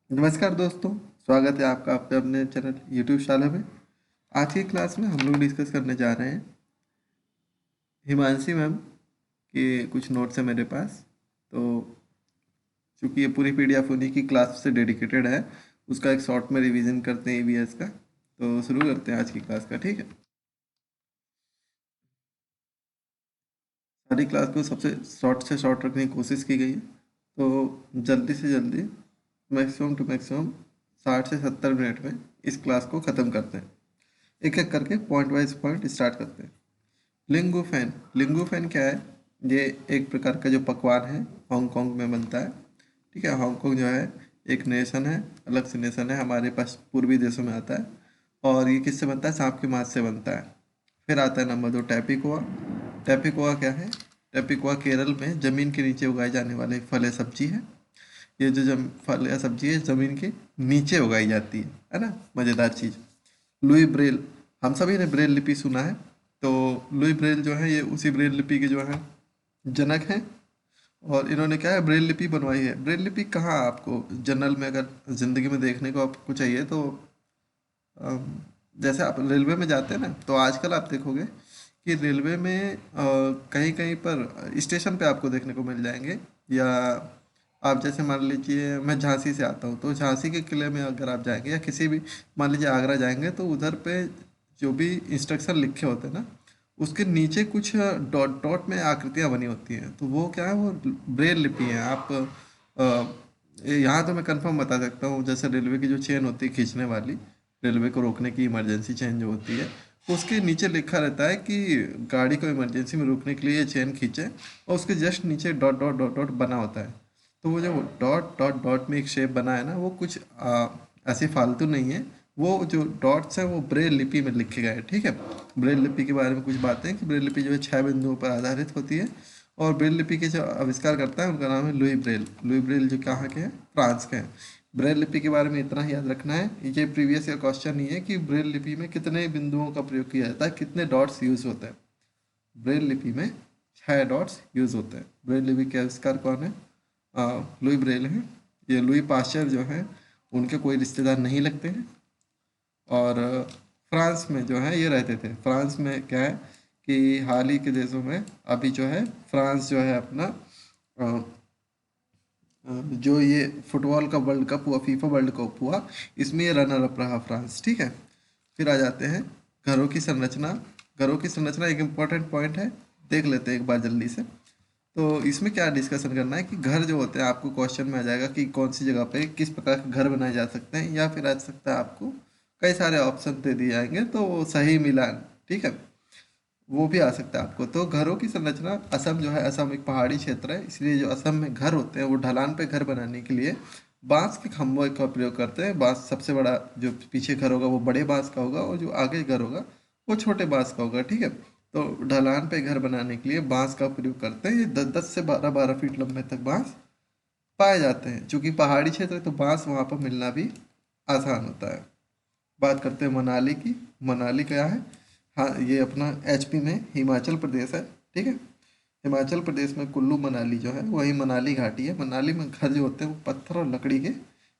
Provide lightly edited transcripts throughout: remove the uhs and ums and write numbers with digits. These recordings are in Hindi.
नमस्कार दोस्तों। स्वागत है आपका आपके अपने चैनल यूट्यूब शाला में। आज की क्लास में हम लोग डिस्कस करने जा रहे हैं हिमांशी मैम के कुछ नोट्स हैं मेरे पास। तो चूंकि ये पूरी पीडीएफ उन्हीं की क्लास से डेडिकेटेड है, उसका एक शॉर्ट में रिवीजन करते हैं ईवीएस का। तो शुरू करते हैं आज की क्लास का, ठीक है। सारी क्लास को सबसे शॉर्ट से शॉर्ट रखने की कोशिश की गई है, तो जल्दी से जल्दी मैक्सिमम टू मैक्सिमम 60 से 70 मिनट में इस क्लास को ख़त्म करते हैं। एक एक करके पॉइंट वाइज पॉइंट स्टार्ट करते हैं। लिंगोफैन क्या है? ये एक प्रकार का जो पकवान है, हांगकांग में बनता है, ठीक है। हांगकांग जो है एक नेशन है, अलग से नेशन है, हमारे पास पूर्वी देशों में आता है। और ये किससे बनता है? सांप के मांस से बनता है। फिर आता है नंबर 2 टैपिकोआ। टैपिकोआ क्या है? टैपिकोआ केरल में ज़मीन के नीचे उगाए जाने वाले एक फल है, सब्जी है। ये जो फल या सब्जी है ज़मीन के नीचे उगाई जाती है ना। मज़ेदार चीज़। लुई ब्रेल, हम सभी ने ब्रेल लिपि सुना है। तो लुई ब्रेल जो है ये उसी ब्रेल लिपि के जो है जनक हैं। और इन्होंने क्या है, ब्रेल लिपि बनवाई है। ब्रेल लिपि कहाँ आपको जनरल में अगर ज़िंदगी में देखने को आपको चाहिए तो अम, जैसे आप रेलवे में जाते हैं ना, तो आजकल आप देखोगे कि रेलवे में कहीं कहीं पर स्टेशन पे आपको देखने को मिल जाएंगे। या आप जैसे मान लीजिए मैं झांसी से आता हूँ, तो झांसी के किले में अगर आप जाएंगे या किसी भी, मान लीजिए आगरा जाएंगे, तो उधर पे जो भी इंस्ट्रक्शन लिखे होते हैं ना, उसके नीचे कुछ डॉट डॉट में आकृतियाँ बनी होती हैं। तो वो क्या है, वो ब्रेल लिपि है। आप यहाँ तो मैं कंफर्म बता सकता हूँ, जैसे रेलवे की जो चेन होती है खींचने वाली, रेलवे को रोकने की इमरजेंसी चेन जो होती है, उसके नीचे लिखा रहता है कि गाड़ी को इमरजेंसी में रोकने के लिए ये चेन खींचे, और उसके जस्ट नीचे डॉट डॉट डॉट डॉट बना होता है। तो वो जो डॉट डॉट डॉट में एक शेप बना है ना, वो कुछ ऐसे फालतू नहीं है। वो जो डॉट्स हैं वो ब्रेल लिपि में लिखे गए हैं, ठीक है। ब्रेल लिपि के बारे में कुछ बातें हैं कि ब्रेल लिपि जो है 6 बिंदुओं पर आधारित होती है। और ब्रेल लिपि के जो आविष्कार करता है उनका नाम है लुई ब्रेल। लुई ब्रेल जो कहाँ के हैं? फ्रांस के हैं। ब्रेल लिपि के बारे में इतना ही याद रखना है, ये प्रीवियस ईयर क्वेश्चन ही है कि ब्रेल लिपि में कितने बिंदुओं का प्रयोग किया जाता है, कितने डॉट्स यूज होते हैं। ब्रेल लिपि में 6 डॉट्स यूज होते हैं। ब्रेल लिपि के आविष्कार कौन है? लुई ब्रेल हैं। ये लुई पास्चर जो हैं उनके कोई रिश्तेदार नहीं लगते हैं। और फ्रांस में जो है ये रहते थे। फ्रांस में क्या है कि हाल ही के देशों में अभी जो है फ्रांस जो है अपना अ, जो ये फुटबॉल का वर्ल्ड कप हुआ, फीफा वर्ल्ड कप हुआ, इसमें ये रनर अप रहा फ्रांस, ठीक है। फिर आ जाते हैं घरों की संरचना। घरों की संरचना एक इम्पॉर्टेंट पॉइंट है, देख लेते हैं एक बार जल्दी से। तो इसमें क्या डिस्कशन करना है कि घर जो होते हैं, आपको क्वेश्चन में आ जाएगा कि कौन सी जगह पे किस प्रकार के घर बनाए जा सकते हैं, या फिर आ सकता है आपको कई सारे ऑप्शन दे दिए जाएंगे, तो वो सही मिलान, ठीक है, वो भी आ सकता है आपको। तो घरों की संरचना, असम जो है, असम एक पहाड़ी क्षेत्र है, इसलिए जो असम में घर होते हैं वो ढलान पे घर बनाने के लिए बांस के खम्भों का प्रयोग करते हैं। बांस सबसे बड़ा, जो पीछे घर होगा वो बड़े बांस का होगा, और जो आगे घर होगा वो छोटे बांस का होगा, ठीक है। तो ढलान पे घर बनाने के लिए बांस का प्रयोग करते हैं। ये 10 10 से 12 12 फीट लंबे तक बांस पाए जाते हैं। चूंकि पहाड़ी क्षेत्र है तो बांस वहाँ पर मिलना भी आसान होता है। बात करते हैं मनाली की। मनाली क्या है? हाँ, ये अपना एचपी में हिमाचल प्रदेश है, ठीक है। हिमाचल प्रदेश में कुल्लू मनाली जो है वही मनाली घाटी है। मनाली में घर जो होते हैं वो पत्थर और लकड़ी के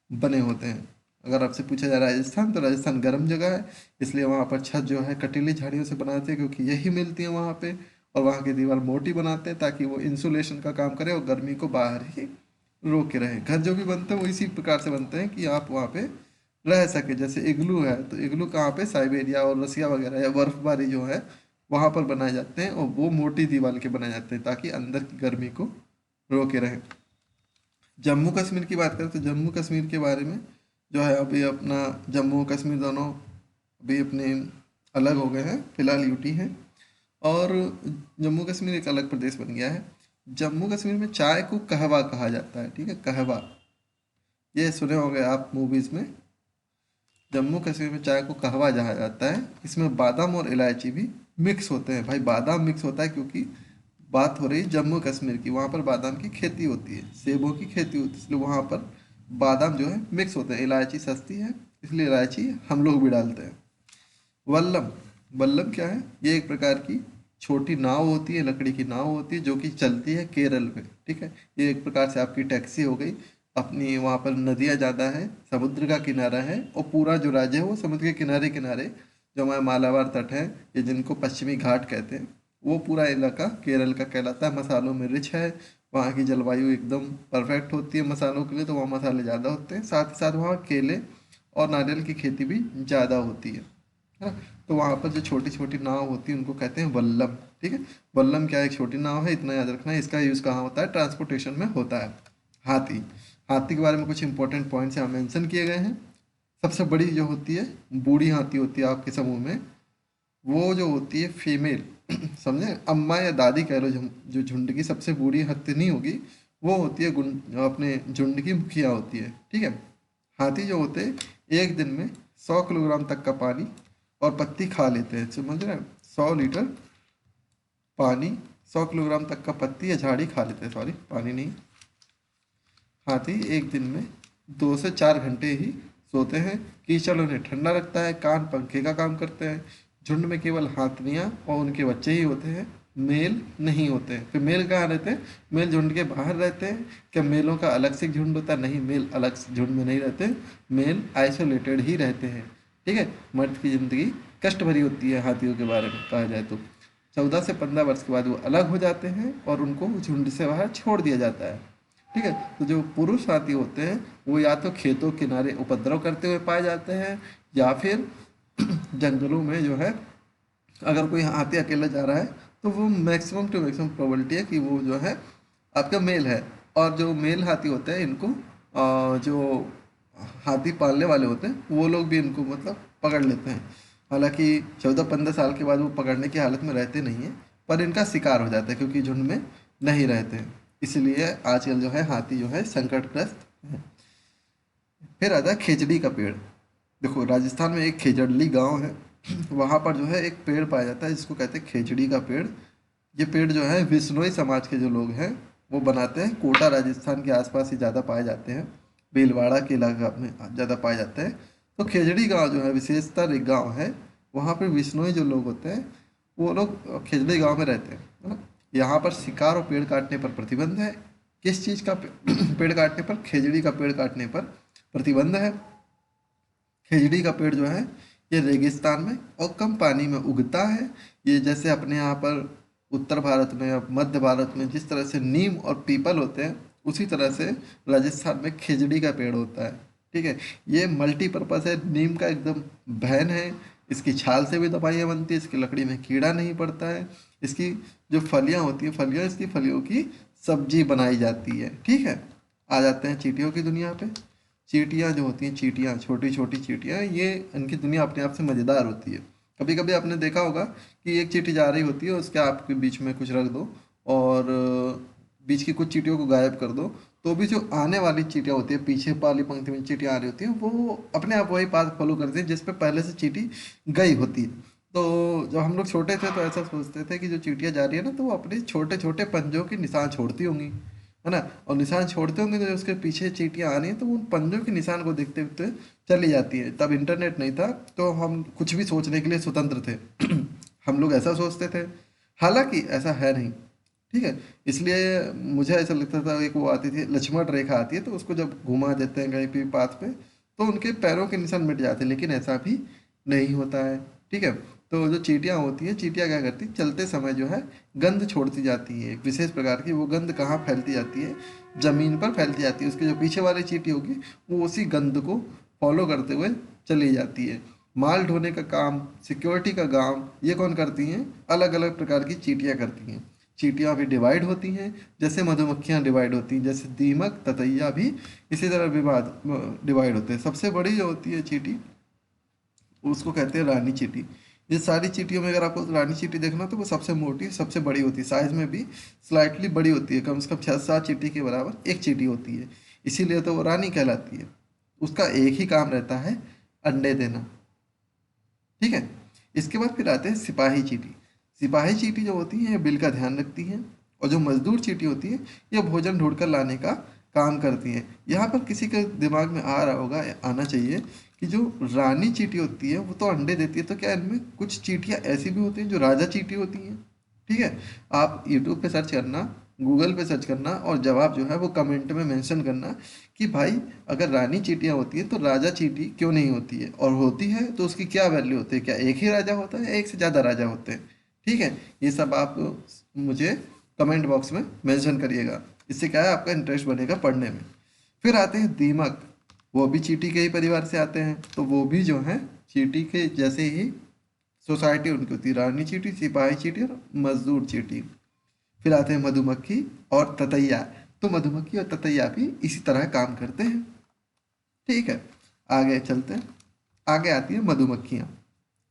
बने होते हैं। अगर आपसे पूछा जाए राजस्थान, तो राजस्थान गर्म जगह है, इसलिए वहाँ पर छत जो है कटीली झाड़ियों से बनाते हैं, क्योंकि यही मिलती है वहाँ पे। और वहाँ की दीवार मोटी बनाते हैं ताकि वो इंसुलेशन का काम करे और गर्मी को बाहर ही रोक के रहे। घर जो भी बनते हैं वो इसी प्रकार से बनते हैं कि आप वहाँ पे रह सके। जैसे इग्लू है, तो इग्लू कहाँ पे? साइबेरिया और रसिया वगैरह या बर्फबारी जो है वहाँ पर बनाए जाते हैं, और वो मोटी दीवार के बनाए जाते हैं ताकि अंदर की गर्मी को रोके रहे। जम्मू कश्मीर की बात करें तो जम्मू कश्मीर के बारे में जो है, अभी अपना जम्मू कश्मीर दोनों अभी अपने अलग हो गए हैं, फिलहाल यूटी हैं। और जम्मू कश्मीर एक अलग प्रदेश बन गया है। जम्मू कश्मीर में चाय को कहवा कहा जाता है, ठीक है, कहवा। ये सुने होंगे आप मूवीज़ में। जम्मू कश्मीर में चाय को कहवा कहा जाता है। इसमें बादाम और इलायची भी मिक्स होते हैं। भाई बादाम मिक्स होता है क्योंकि बात हो रही है जम्मू कश्मीर की, वहाँ पर बादाम की खेती होती है, सेबों की खेती होती है, इसलिए वहाँ पर बादाम जो है मिक्स होते हैं। इलायची सस्ती है इसलिए इलायची हम लोग भी डालते हैं। वल्लम, वल्लम क्या है? ये एक प्रकार की छोटी नाव होती है, लकड़ी की नाव होती है जो कि चलती है केरल में, ठीक है। ये एक प्रकार से आपकी टैक्सी हो गई। अपनी वहाँ पर नदियाँ ज़्यादा है, समुद्र का किनारा है, और पूरा जो राज्य है वो समुद्र के किनारे किनारे, जो हमारा मालाबार तट है, ये जिनको पश्चिमी घाट कहते हैं, वो पूरा इलाका केरल का कहलाता है। मसालों में रिच है, वहाँ की जलवायु एकदम परफेक्ट होती है मसालों के लिए, तो वहाँ मसाले ज़्यादा होते हैं। साथ ही साथ वहाँ केले और नारियल की खेती भी ज़्यादा होती है ना। तो वहाँ पर जो छोटी छोटी नाव होती है उनको कहते हैं वल्लम। ठीक है, वल्लम क्या है, एक छोटी नाव है, इतना याद रखना है। इसका यूज़ कहाँ होता है, ट्रांसपोर्टेशन में होता है। हाथी, हाथी के बारे में कुछ इंपॉर्टेंट पॉइंट्स यहाँ मेंशन किए गए हैं। सबसे बड़ी जो होती है, बूढ़ी हाथी होती है आपके समूह में, वो जो होती है फीमेल समझे, अम्मा या दादी कह लो, जो झुंड की सबसे बूढ़ी हथिनी होगी, वो होती है अपने झुंड की मुखिया होती है। ठीक है, हाथी जो होते हैं एक दिन में 100 किलोग्राम तक का पानी और पत्ती खा लेते हैं, समझ रहे हैं, 100 लीटर पानी, 100 किलोग्राम तक का पत्ती या झाड़ी खा लेते हैं, सॉरी पानी नहीं। हाथी एक दिन में 2 से 4 घंटे ही सोते हैं। कीचड़ उन्हें ठंडा रखता है, कान पंखे का काम करते हैं। झुंड में केवल हाथनियाँ और उनके बच्चे ही होते हैं, मेल नहीं होते हैं। फिर मेल कहाँ रहते हैं, मेल झुंड के बाहर रहते हैं। क्या मेलों का अलग से झुंड होता है, नहीं, मेल अलग से झुंड में नहीं रहते, मेल आइसोलेटेड ही रहते हैं। ठीक है, मर्द की ज़िंदगी कष्ट भरी होती है हाथियों के बारे में कहा जाए तो। 14 से 15 वर्ष के बाद वो अलग हो जाते हैं और उनको झुंड से बाहर छोड़ दिया जाता है। ठीक है, तो जो पुरुष हाथी होते हैं वो या तो खेतों किनारे उपद्रव करते हुए पाए जाते हैं, या फिर जंगलों में जो है, अगर कोई हाथी अकेला जा रहा है तो वो मैक्सिमम टू मैक्सिमम प्रोबेबिलिटी है कि वो जो है आपका मेल है। और जो मेल हाथी होते हैं इनको जो हाथी पालने वाले होते हैं वो लोग भी इनको मतलब पकड़ लेते हैं। हालांकि 14-15 साल के बाद वो पकड़ने की हालत में रहते नहीं हैं, पर इनका शिकार हो जाता है क्योंकि झुंड में नहीं रहते हैं। इसलिए आजकल जो है हाथी जो है संकटग्रस्त है। फिर आता है खेजड़ी का पेड़। देखो, राजस्थान में एक खेजड़ली गांव है, वहाँ पर जो है एक पेड़ पाया जाता है जिसको कहते हैं खेजड़ी का पेड़। ये पेड़ जो है विश्नोई समाज के जो लोग हैं वो बनाते हैं। कोटा राजस्थान के आसपास ही ज़्यादा पाए जाते हैं, भीलवाड़ा के इलाका में ज़्यादा पाए जाते हैं। तो खेजड़ी गांव जो है विशेषतर एक गांव है, वहाँ पर विश्नोई जो लोग होते हैं वो लोग खेजड़ी गांव में रहते हैं, है ना। यहाँ पर शिकार और पेड़ काटने पर प्रतिबंध है। किस चीज़ का पेड़ काटने पर, खेजड़ी का पेड़ काटने पर प्रतिबंध है। खेजड़ी का पेड़ जो है ये रेगिस्तान में और कम पानी में उगता है। ये जैसे अपने यहाँ पर उत्तर भारत में या मध्य भारत में जिस तरह से नीम और पीपल होते हैं, उसी तरह से राजस्थान में खेजड़ी का पेड़ होता है। ठीक है, ये मल्टीपर्पज़ है, नीम का एकदम बहन है। इसकी छाल से भी दवाइयाँ बनती है, इसकी लकड़ी में कीड़ा नहीं पड़ता है। इसकी जो फलियाँ होती हैं, फलियाँ, इसकी फलियों की सब्जी बनाई जाती है। ठीक है, आ जाते हैं चींटियों की दुनिया पे। चींटियाँ जो होती हैं, चींटियाँ, छोटी छोटी चींटियाँ, ये इनकी दुनिया अपने आप से मज़ेदार होती है। कभी कभी आपने देखा होगा कि एक चींटी जा रही होती है, उसके आपके बीच में कुछ रख दो और बीच की कुछ चींटियों को गायब कर दो, तो भी जो आने वाली चींटियाँ होती है, पीछे वाली पंक्ति में चींटियाँ आ रही होती हैं, वो अपने आप वही पाथ फॉलो करती हैं जिस पे पहले से चींटी गई होती है। तो जब हम लोग छोटे थे तो ऐसा सोचते थे कि जो चींटियाँ जा रही है ना, तो वो अपने छोटे छोटे पंजों के निशान छोड़ती होंगी, है ना। और निशान छोड़ते होंगे तो जो उसके पीछे चींटियाँ आ रही हैं तो वो उन पंजों के निशान को देखते देखते चली जाती है। तब इंटरनेट नहीं था तो हम कुछ भी सोचने के लिए स्वतंत्र थे। हम लोग ऐसा सोचते थे, हालांकि ऐसा है नहीं। ठीक है, इसलिए मुझे ऐसा लगता था, एक वो आती थी लक्ष्मण रेखा आती है, तो उसको जब घुमा देते हैं कहीं भी पाथ पे तो उनके पैरों के निशान मिट जाते हैं, लेकिन ऐसा भी नहीं होता है। ठीक है, तो जो चींटियाँ होती हैं, चींटियाँ क्या करती हैं, चलते समय जो है गंध छोड़ती जाती है एक विशेष प्रकार की। वो गंध कहाँ फैलती जाती है, ज़मीन पर फैलती जाती है। उसके जो पीछे वाली चींटी होगी वो उसी गंध को फॉलो करते हुए चली जाती है। माल ढोने का काम, सिक्योरिटी का काम, ये कौन करती हैं, अलग अलग प्रकार की चींटियाँ करती हैं। चींटियाँ भी डिवाइड होती हैं, जैसे मधुमक्खियाँ डिवाइड होती हैं, जैसे दीमक, ततैया भी इसी तरह विवाद डिवाइड होते हैं। सबसे बड़ी जो होती है चींटी, उसको कहते हैं रानी चींटी। ये सारी चींटियों में अगर आपको रानी चींटी देखना तो वो सबसे मोटी, सबसे बड़ी होती है, साइज में भी स्लाइटली बड़ी होती है, कम से कम 6-7 चींटी के बराबर एक चींटी होती है, इसीलिए तो वो रानी कहलाती है। उसका एक ही काम रहता है, अंडे देना। ठीक है, इसके बाद फिर आते हैं सिपाही चींटी। सिपाही चींटी जो होती है ये बिल का ध्यान रखती हैं, और जो मजदूर चींटी होती है ये भोजन ढूंढ कर लाने का काम करती हैं। यहाँ पर किसी के दिमाग में आ रहा होगा, आना चाहिए, कि जो रानी चींटी होती है वो तो अंडे देती है, तो क्या इनमें कुछ चींटियाँ ऐसी भी होती हैं जो राजा चींटी होती हैं। ठीक है, आप यूट्यूब पे सर्च करना, गूगल पे सर्च करना और जवाब जो है वो कमेंट में मेंशन करना कि भाई अगर रानी चींटियाँ होती हैं तो राजा चींटी क्यों नहीं होती है, और होती है तो उसकी क्या वैल्यू होती है, क्या एक ही राजा होता है या एक से ज़्यादा राजा होते हैं। ठीक है, ये सब आप मुझे कमेंट बॉक्स में मेंशन करिएगा। इससे क्या है, आपका इंटरेस्ट बनेगा पढ़ने में। फिर आते हैं दीमक, वो भी चींटी के ही परिवार से आते हैं, तो वो भी जो है चींटी के जैसे ही सोसाइटी उनकी होती है, रानी चींटी, सिपाही चींटी और मजदूर चींटी। फिर आते हैं मधुमक्खी और ततैया, तो मधुमक्खी और ततैया भी इसी तरह काम करते हैं। ठीक है, आगे चलते हैं। आगे आती है मधुमक्खियाँ।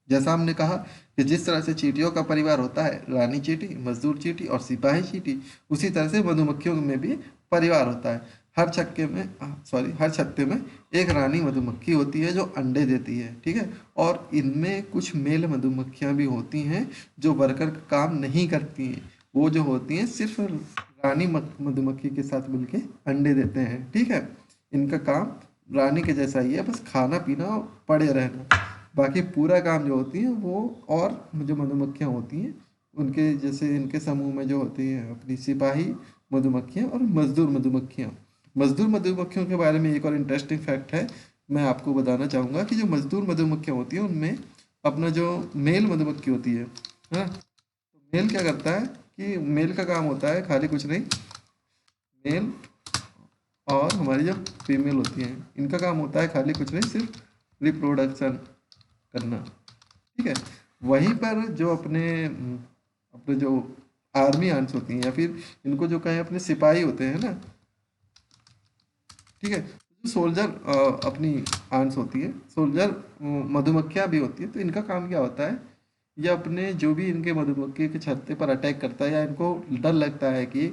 जैसा हमने कहा कि जिस तरह से चींटियों का परिवार होता है, रानी चींटी, मजदूर चींटी और सिपाही चींटी, उसी तरह से मधुमक्खियों में भी परिवार होता है। हर छत्ते में एक रानी मधुमक्खी होती है जो अंडे देती है। ठीक है, और इनमें कुछ मेल मधुमक्खियां भी होती हैं जो वर्कर का काम नहीं करती हैं। वो जो होती हैं सिर्फ रानी मधुमक्खी के साथ मिलके अंडे देते हैं। ठीक है, इनका काम रानी के जैसा ही है, बस खाना पीना और पड़े रहना। बाकी पूरा काम जो होती है वो, और जो मधुमक्खियाँ होती हैं उनके जैसे इनके समूह में जो होती हैं अपनी सिपाही मधुमक्खियाँ और मजदूर मधुमक्खियाँ। मजदूर मधुमक्खियों के बारे में एक और इंटरेस्टिंग फैक्ट है, मैं आपको बताना चाहूँगा कि जो मजदूर मधुमक्खियाँ होती हैं उनमें अपना जो मेल मधुमक्खी होती है ना, तो मेल क्या करता है कि मेल का काम होता है खाली कुछ नहीं, मेल और हमारी जो फीमेल होती हैं इनका काम होता है खाली कुछ नहीं, सिर्फ रिप्रोडक्शन करना। ठीक है, वहीं पर जो अपने अपने जो आर्मी आंट्स होती हैं या फिर इनको जो कहें अपने सिपाही होते हैं ना, ठीक है, जो सोल्जर अपनी आंट्स होती है, सोल्जर मधुमक्खियाँ भी होती है, तो इनका काम क्या होता है, ये अपने जो भी इनके मधुमक्खी के छत्ते पर अटैक करता है या इनको डर लगता है कि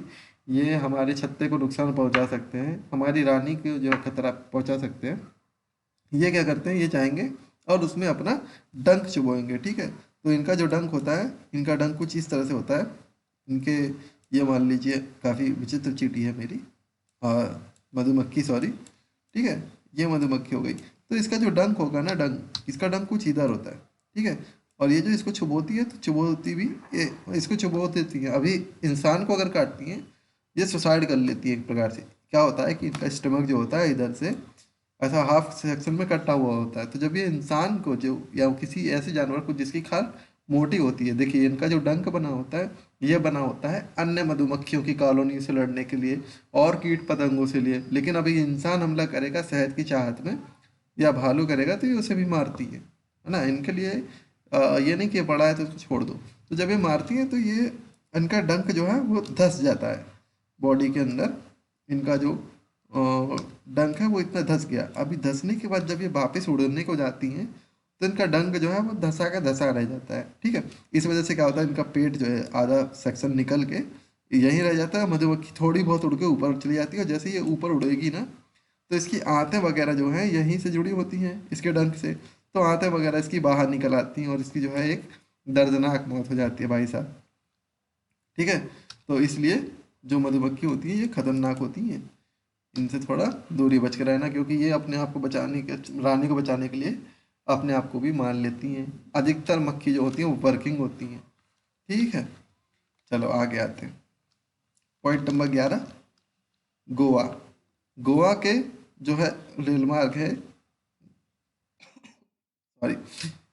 ये हमारे छत्ते को नुकसान पहुंचा सकते हैं, हमारी रानी को जो खतरा पहुंचा सकते हैं, ये क्या करते हैं, ये चाहेंगे और उसमें अपना डंक चुभोएंगे। ठीक है, तो इनका जो डंक होता है, इनका डंक कुछ इस तरह से होता है। इनके, ये मान लीजिए काफ़ी विचित्र चींटी है मेरी, और मधुमक्खी सॉरी, ठीक है, ये मधुमक्खी हो गई। तो इसका जो डंक होगा ना, डंक, इसका डंक कुछ इधर होता है। ठीक है, और ये जो इसको चुभोती है, तो चुभोती भी ये इसको चुभो देती है। अभी इंसान को अगर काटती हैं, ये सुसाइड कर लेती है एक प्रकार से। क्या होता है कि इनका स्टमक जो होता है इधर से ऐसा हाफ सेक्शन में कटा हुआ होता है, तो जब ये इंसान को जो या किसी ऐसे जानवर को जिसकी खाल मोटी होती है, देखिए इनका जो डंक बना होता है, ये बना होता है अन्य मधुमक्खियों की कॉलोनी से लड़ने के लिए और कीट पतंगों से लिए। लेकिन अभी इंसान हमला करेगा शहद की चाहत में या भालू करेगा तो ये उसे भी मारती है ना। इनके लिए ये नहीं कि ये बड़ा है तो उसको छोड़ दो, तो जब ये मारती है तो ये इनका डंक जो है वो धंस जाता है बॉडी के अंदर। इनका जो डंक है वो इतना धंस गया, अभी धंसने के बाद जब ये वापस उड़ने को जाती हैं तो इनका डंक जो है वो धंसा का धंसा रह जाता है। ठीक है, इस वजह से क्या होता है, इनका पेट जो है आधा सेक्शन निकल के यहीं रह जाता है। मधुमक्खी थोड़ी बहुत उड़ के ऊपर चली जाती है, और जैसे ये ऊपर उड़ेगी ना, तो इसकी आंतें वगैरह जो हैं यहीं से जुड़ी होती हैं इसके डंक से, तो आंतें वगैरह इसकी बाहर निकल आती हैं और इसकी जो है एक दर्दनाक मौत हो जाती है भाई साहब। ठीक है, तो इसलिए जो मधुमक्खी होती है ये खतरनाक होती हैं, इनसे थोड़ा दूरी बच के रहना, क्योंकि ये अपने आप को बचाने के, रानी को बचाने के लिए अपने आप को भी मार लेती हैं। अधिकतर मक्खी जो होती हैं वो वर्किंग होती हैं। ठीक है, चलो आगे आते हैं। Point number 11, Goa. गोवा के जो है रेल मार्ग है, सॉरी,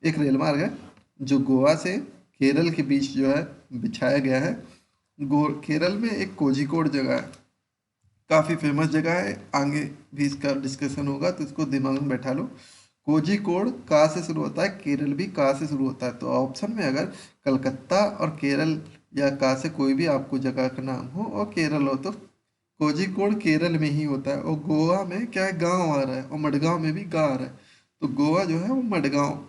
एक रेल मार्ग है जो गोवा से केरल के बीच जो है बिछाया गया है। केरल में एक कोझिकोड जगह है, काफ़ी फेमस जगह है, आगे भी इसका डिस्कशन होगा तो इसको दिमाग में बैठा लो। कोझिकोड का से शुरू होता है, केरल भी का से शुरू होता है, तो ऑप्शन में अगर कलकत्ता और केरल या का से कोई भी आपको जगह का नाम हो और केरल हो, तो कोझिकोड केरल में ही होता है। और गोवा में क्या है, गांव आ रहा है, और मडगांव में भी गांव आ रहा है, तो गोवा जो है वो मडगांव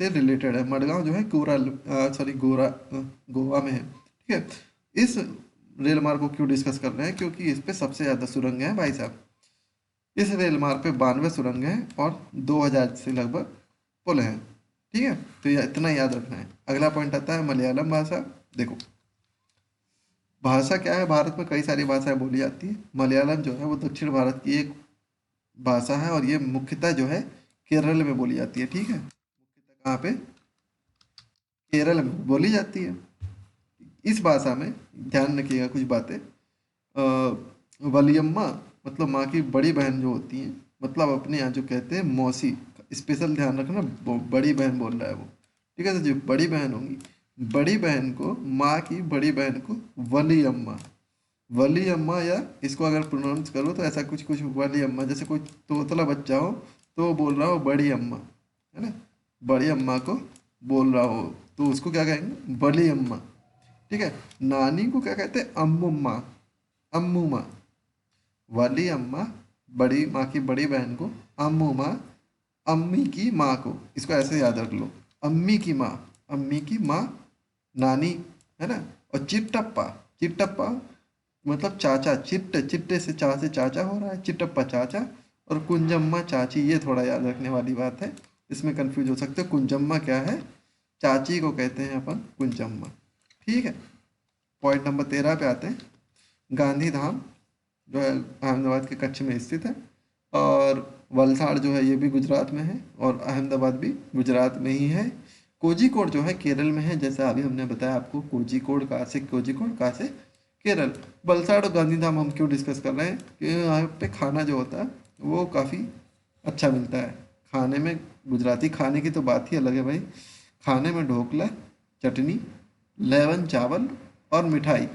से रिलेटेड है। मडगांव जो है गोवा में है। ठीक है, इस रेल मार्ग को क्यों डिस्कस कर रहे हैं, क्योंकि इस पे सबसे ज़्यादा सुरंग है भाई साहब। इस रेल मार्ग पे 92 सुरंग हैं और 2000 से लगभग पुल हैं। ठीक है, तो ये इतना याद रखना है। अगला पॉइंट आता है मलयालम भाषा। देखो, भाषा क्या है, भारत में कई सारी भाषाएं बोली जाती है। मलयालम जो है वो दक्षिण भारत की एक भाषा है, और ये मुख्यतः जो है केरल में बोली जाती है। ठीक है, मुख्यतः कहाँ पे, केरल में बोली जाती है। इस भाषा में ध्यान रखिएगा कुछ बातें, वलियम्मा मतलब माँ की बड़ी बहन जो होती है, मतलब अपने यहाँ जो कहते हैं मौसी, स्पेशल ध्यान रखना, बड़ी बहन बोल रहा है वो, ठीक है। तो जो बड़ी बहन होंगी, बड़ी बहन को, माँ की बड़ी बहन को वली अम्मा, वली अम्मा, या इसको अगर प्रोनाउंस करो तो ऐसा कुछ कुछ वली अम्मा, जैसे कोई तोतला बच्चा हो तो वो बोल रहा हो बड़ी अम्मा, है ना, बड़ी अम्मा को बोल रहा हो तो उसको क्या कहेंगे, बड़ी अम्मा, ठीक है। नानी को क्या कहते हैं, अम्मुम्मा, अम्मू माँ, वाली अम्मा, बड़ी माँ की बड़ी बहन को अम्मू माँ, अम्मी की माँ को, इसको ऐसे याद रख लो, अम्मी की माँ, अम्मी की माँ, नानी, है ना। और चिट्टप्पा, चिट्टप्पा मतलब चाचा, चिट्टे से चाचा हो रहा है, चिट्टप्पा चाचा, और कुंजम्मा चाची, ये थोड़ा याद रखने वाली बात है, इसमें कंफ्यूज हो सकते हो। कुंजम्मा क्या है, चाची को कहते हैं अपन कुंजम्मा, ठीक है। पॉइंट नंबर 13 पे आते हैं। गांधी धाम जो है अहमदाबाद के कच्छ में स्थित है, और वलसाड़ जो है ये भी गुजरात में है, और अहमदाबाद भी गुजरात में ही है। कोझिकोड जो है केरल में है, जैसा अभी हमने बताया आपको, कोझिकोड कहाँ से, कोझिकोड कहाँ से, केरल। वलसाड़ और गांधीधाम हम क्यों डिस्कस कर रहे हैं कि यहाँ पे खाना जो होता है वो काफ़ी अच्छा मिलता है। खाने में गुजराती खाने की तो बात ही अलग है भाई। खाने में ढोकला, चटनी, लेवन चावल और मिठाई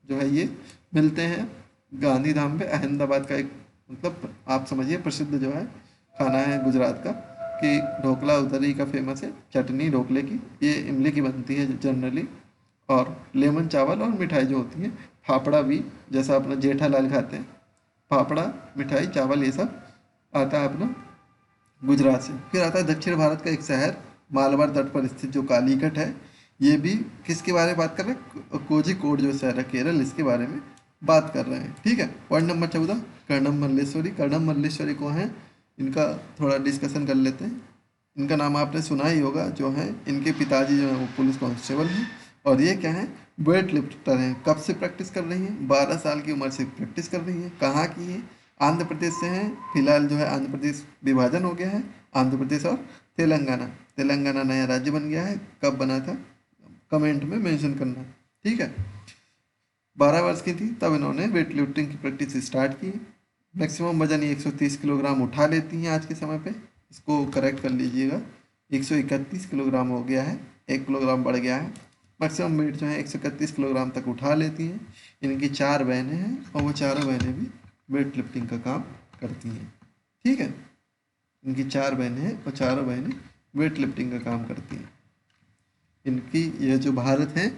जो है ये मिलते हैं गांधीधाम पे। अहमदाबाद का एक मतलब आप समझिए प्रसिद्ध जो है खाना है गुजरात का, कि ढोकला उधर ही का फेमस है, चटनी ढोकले की ये इमली की बनती है जनरली, और लेमन चावल और मिठाई जो होती है, फाफड़ा भी जैसा अपना जेठालाल खाते हैं, फाफड़ा, मिठाई, चावल, ये सब आता है अपना गुजरात से। फिर आता है दक्षिण भारत का एक शहर, मालवार तट पर स्थित जो कालीकट है, ये भी किसके बारे में बात कर रहे हैं, कोझिकोड जो शहर है केरल, इसके बारे में बात कर रहे हैं, ठीक है। Point number 14, Karnam Malleswari. कर्णम मल्लेश्वरी को हैं, इनका थोड़ा डिस्कशन कर लेते हैं। इनका नाम आपने सुना ही होगा, जो है इनके पिताजी जो है वो पुलिस कांस्टेबल हैं, और ये क्या है, वेट लिफ्टर हैं। कब से प्रैक्टिस कर रही हैं, 12 साल की उम्र से प्रैक्टिस कर रही हैं। कहाँ की है, आंध्र प्रदेश से हैं। फिलहाल जो है आंध्र प्रदेश विभाजन हो गया है, आंध्र प्रदेश और तेलंगाना, तेलंगाना नया राज्य बन गया है। कब बना था कमेंट में मेंशन करना, ठीक है। 12 वर्ष की थी तब इन्होंने वेट लिफ्टिंग की प्रैक्टिस स्टार्ट की। मैक्सिमम वजन ये 130 किलोग्राम उठा लेती हैं आज के समय पे, इसको करेक्ट कर लीजिएगा, 131 किलोग्राम हो गया है, 1 किलोग्राम बढ़ गया है। मैक्सिमम वेट जो है 131 किलोग्राम तक उठा लेती हैं। इनकी 4 बहनें हैं, और वो चारों बहनें भी वेट लिफ्टिंग का काम करती हैं, ठीक है। इनकी 4 बहनें हैं और चारों बहनें वेट लिफ्टिंग का काम करती हैं। इनकी ये जो भारत है,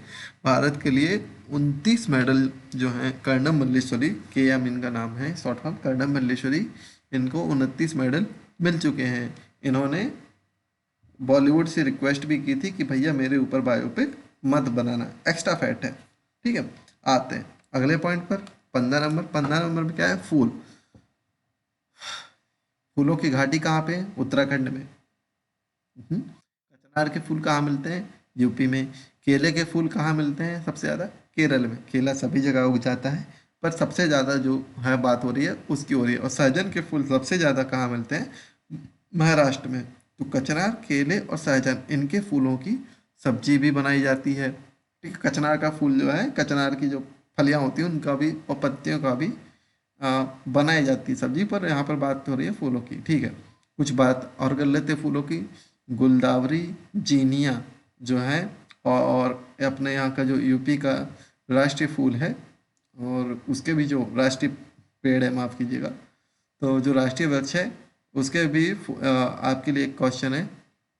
भारत के लिए 29 मेडल जो हैं, कर्णम मल्लेश्वरी, के एम इनका नाम है शॉर्ट फॉर्म, कर्णम मल्लेश्वरी, इनको 29 मेडल मिल चुके हैं। इन्होंने बॉलीवुड से रिक्वेस्ट भी की थी कि भैया मेरे ऊपर बायोपिक मत बनाना, एक्स्ट्रा फैट है, ठीक है। आते हैं अगले पॉइंट पर, 15 नंबर। 15 नंबर में क्या है, फूल। फूलों की घाटी कहाँ पे है, उत्तराखंड में। कचनार के फूल कहाँ मिलते हैं, यूपी में। केले के फूल कहाँ मिलते हैं सबसे ज़्यादा, केरल में। केला सभी जगह उग जाता है, पर सबसे ज़्यादा जो है बात हो रही है उसकी हो रही है। और सहजन के फूल सबसे ज़्यादा कहाँ मिलते हैं, महाराष्ट्र में। तो कचनार, केले और सहजन, इनके फूलों की सब्जी भी बनाई जाती है, ठीक है। कचनार का फूल जो है, कचनार की जो फलियाँ होती हैं उनका भी और पत्तियों का भी बनाई जाती है सब्जी, पर यहाँ पर बात हो रही है फूलों की, ठीक है। कुछ बात और कर लेते हैं फूलों की। गुलदावरी, जीनिया जो है, और अपने यहाँ का जो यूपी का राष्ट्रीय फूल है, और उसके भी जो राष्ट्रीय पेड़ है, माफ़ कीजिएगा, तो जो राष्ट्रीय वृक्ष है उसके भी आपके लिए एक क्वेश्चन है,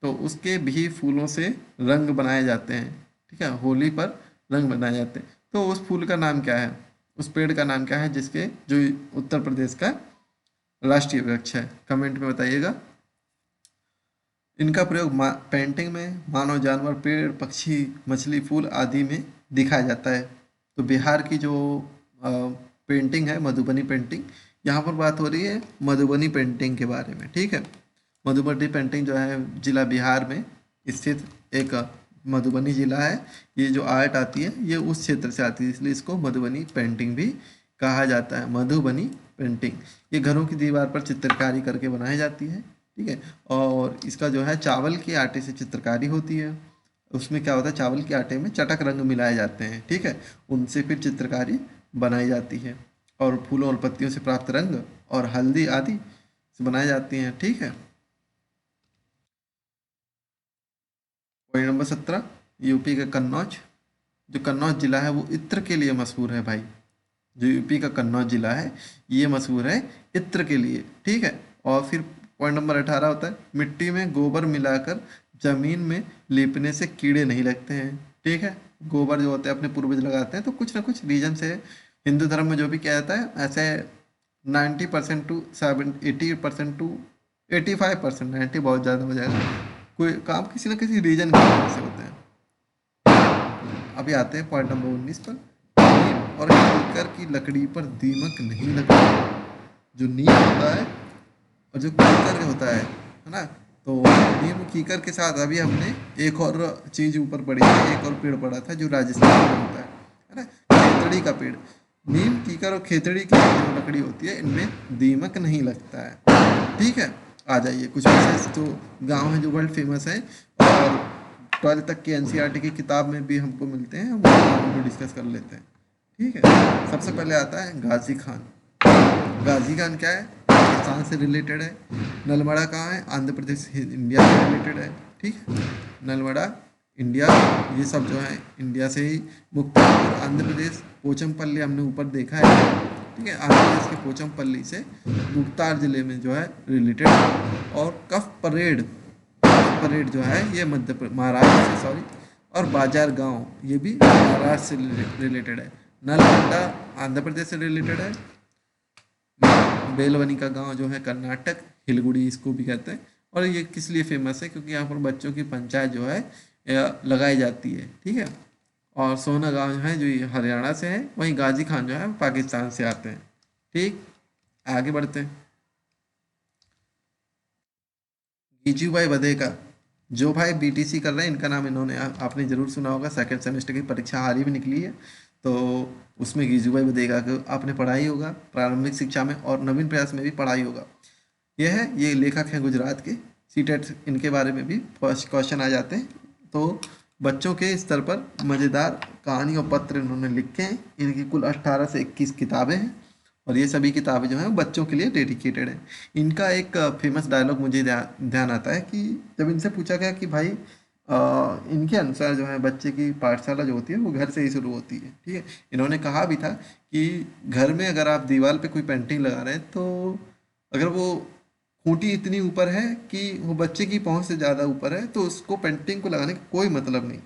तो उसके भी फूलों से रंग बनाए जाते हैं, ठीक है। होली पर रंग बनाए जाते हैं। तो उस फूल का नाम क्या है, उस पेड़ का नाम क्या है जिसके, जो उत्तर प्रदेश का राष्ट्रीय वृक्ष है, कमेंट में बताइएगा। इनका प्रयोग पेंटिंग में मानव, जानवर, पेड़, पक्षी, मछली, फूल आदि में दिखाया जाता है। तो बिहार की जो पेंटिंग है, मधुबनी पेंटिंग, यहाँ पर बात हो रही है मधुबनी पेंटिंग के बारे में, ठीक है। मधुबनी पेंटिंग जो है जिला बिहार में स्थित एक मधुबनी जिला है। ये जो आर्ट आती है ये उस क्षेत्र से आती है, इसलिए इसको मधुबनी पेंटिंग भी कहा जाता है, मधुबनी पेंटिंग। ये घरों की दीवार पर चित्रकारी करके बनाई जाती है, ठीक है। और इसका जो है चावल के आटे से चित्रकारी होती है। उसमें क्या होता है, चावल के आटे में चटक रंग मिलाए जाते हैं, ठीक है, उनसे फिर चित्रकारी बनाई जाती है। और फूलों और पत्तियों से प्राप्त रंग और हल्दी आदि से बनाई जाती हैं। ठीक है। पॉइंट नंबर 17, यूपी का कन्नौज। जो कन्नौज जिला है वो इत्र के लिए मशहूर है भाई। जो यूपी का कन्नौज जिला है ये मशहूर है इत्र के लिए। ठीक है। और फिर पॉइंट नंबर 18 होता है, मिट्टी में गोबर मिलाकर जमीन में लीपने से कीड़े नहीं लगते हैं। ठीक है। गोबर जो होते हैं अपने पूर्वज लगाते हैं, तो कुछ ना कुछ रीजन से हिंदू धर्म में जो भी किया जाता है ऐसे 90% टू 80% टू 85%, 90 बहुत ज़्यादा हो जाएगा, कोई काम किसी ना किसी रीजन की वजह से होते हैं। अभी आते हैं पॉइंट नंबर 19 पर, नीम और कीकर की लकड़ी पर दीमक नहीं लगता। जो नीम होता है और जो कीकर होता है ना, तो नीम कीकर के साथ अभी हमने एक और चीज ऊपर पड़ी है, एक और पेड़ पड़ा था जो राजस्थान में होता है ना, खेतड़ी का पेड़। नीम कीकर और खेतड़ी की जो लकड़ी होती है इनमें दीमक नहीं लगता है। ठीक है। आ जाइए कुछ ऐसे जो गांव हैं जो वर्ल्ड फेमस है और 12th तक की एनसीईआरटी की किताब में भी हमको मिलते हैं, हम उनको डिस्कस कर लेते हैं। ठीक है। सबसे पहले आता है गाजी खान। गाजी खान क्या है, पाकिस्तान से रिलेटेड है। नलमड़ा कहाँ है, आंध्र प्रदेश इंडिया से रिलेटेड है। ठीक है। नलमड़ा इंडिया, ये सब जो है इंडिया से ही। मुक्तापुर आंध्र प्रदेश, पोचमपल्ली हमने ऊपर देखा है। ठीक है। आंध्र प्रदेश के पोचमपल्ली से मुक्तार जिले में जो है रिलेटेड है। और कफ परेड, परेड जो है ये महाराष्ट्र से, सॉरी, और बाजार गांव ये भी महाराष्ट्र से रिलेटेड है। नलगंडा आंध्र प्रदेश से रिलेटेड है। बेलवनी का गांव जो है कर्नाटक, हिलगुड़ी इसको भी कहते हैं। और ये किस लिए फेमस है, क्योंकि यहाँ पर बच्चों की पंचायत जो है लगाई जाती है। ठीक है। और सोना गांव जो है जो ये हरियाणा से है, वहीं गाजी खान जो है पाकिस्तान से आते हैं। ठीक, आगे बढ़ते हैं। गिजूभाई बधेका, जो भाई बीटीसी कर रहे हैं इनका नाम इन्होंने आपने जरूर सुना होगा, सेकंड सेमेस्टर की परीक्षा हाल ही में निकली है, तो उसमें गिजूभाई बधेका को आपने पढ़ा ही होगा प्रारंभिक शिक्षा में, और नवीन प्रयास में भी पढ़ा ही होगा। यह है, ये लेखक हैं गुजरात के। सीटेट इनके बारे में भी फर्स्ट क्वेश्चन आ जाते हैं। तो बच्चों के स्तर पर मज़ेदार कहानी और पत्र इन्होंने लिखे हैं। इनकी कुल 18 से 21 किताबें हैं और ये सभी किताबें जो हैं बच्चों के लिए डेडिकेटेड हैं। इनका एक फेमस डायलॉग मुझे ध्यान आता है कि जब इनसे पूछा गया कि भाई इनके अनुसार जो है बच्चे की पाठशाला जो होती है वो घर से ही शुरू होती है। ठीक है। इन्होंने कहा भी था कि घर में अगर आप दीवार पे कोई पेंटिंग लगा रहे हैं तो अगर वो खूंटी इतनी ऊपर है कि वो बच्चे की पहुंच से ज़्यादा ऊपर है तो उसको पेंटिंग को लगाने का कोई मतलब नहीं।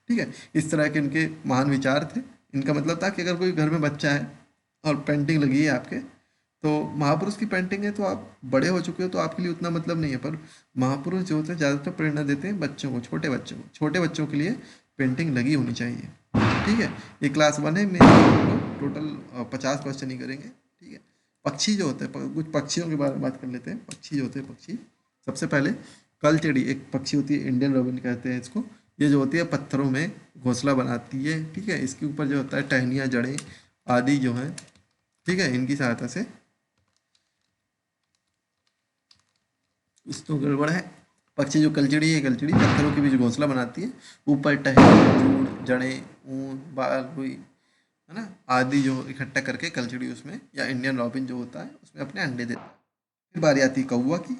ठीक है। इस तरह के इनके महान विचार थे। इनका मतलब था कि अगर कोई घर में बच्चा है और पेंटिंग लगी है आपके, तो महापुरुष की पेंटिंग है तो आप बड़े हो चुके हो तो आपके लिए उतना मतलब नहीं है, पर महापुरुष जो होते हैं ज़्यादातर प्रेरणा देते हैं बच्चों को, छोटे बच्चों के लिए पेंटिंग लगी होनी चाहिए। ठीक है। ये क्लास 1 है, मेरे हम लोग टोटल 50 क्वेश्चन ही करेंगे। ठीक है। पक्षी जो होते हैं, कुछ पक्षियों के बारे में बात कर लेते हैं। पक्षी जो होते हैं, पक्षी सबसे पहले कलचेड़ी एक पक्षी होती है, इंडियन रोबिन कहते हैं इसको। ये जो होती है पत्थरों में घोंसला बनाती है। ठीक है। इसके ऊपर जो होता है टहनियाँ, जड़ें आदि जो हैं, ठीक है, इनकी सहायता से कुछ तो गड़बड़ है। पक्षी जो कलचड़ी है, कलचड़ी पत्थरों के बीच घोंसला बनाती है। ऊपर टहनी, जूड़, जड़ें, ऊन, बाल, रुई, है ना, आदि जो इकट्ठा करके कलचड़ी उसमें, या इंडियन रॉबिन जो होता है उसमें अपने अंडे देता है। फिर बारी आती है कौवा की।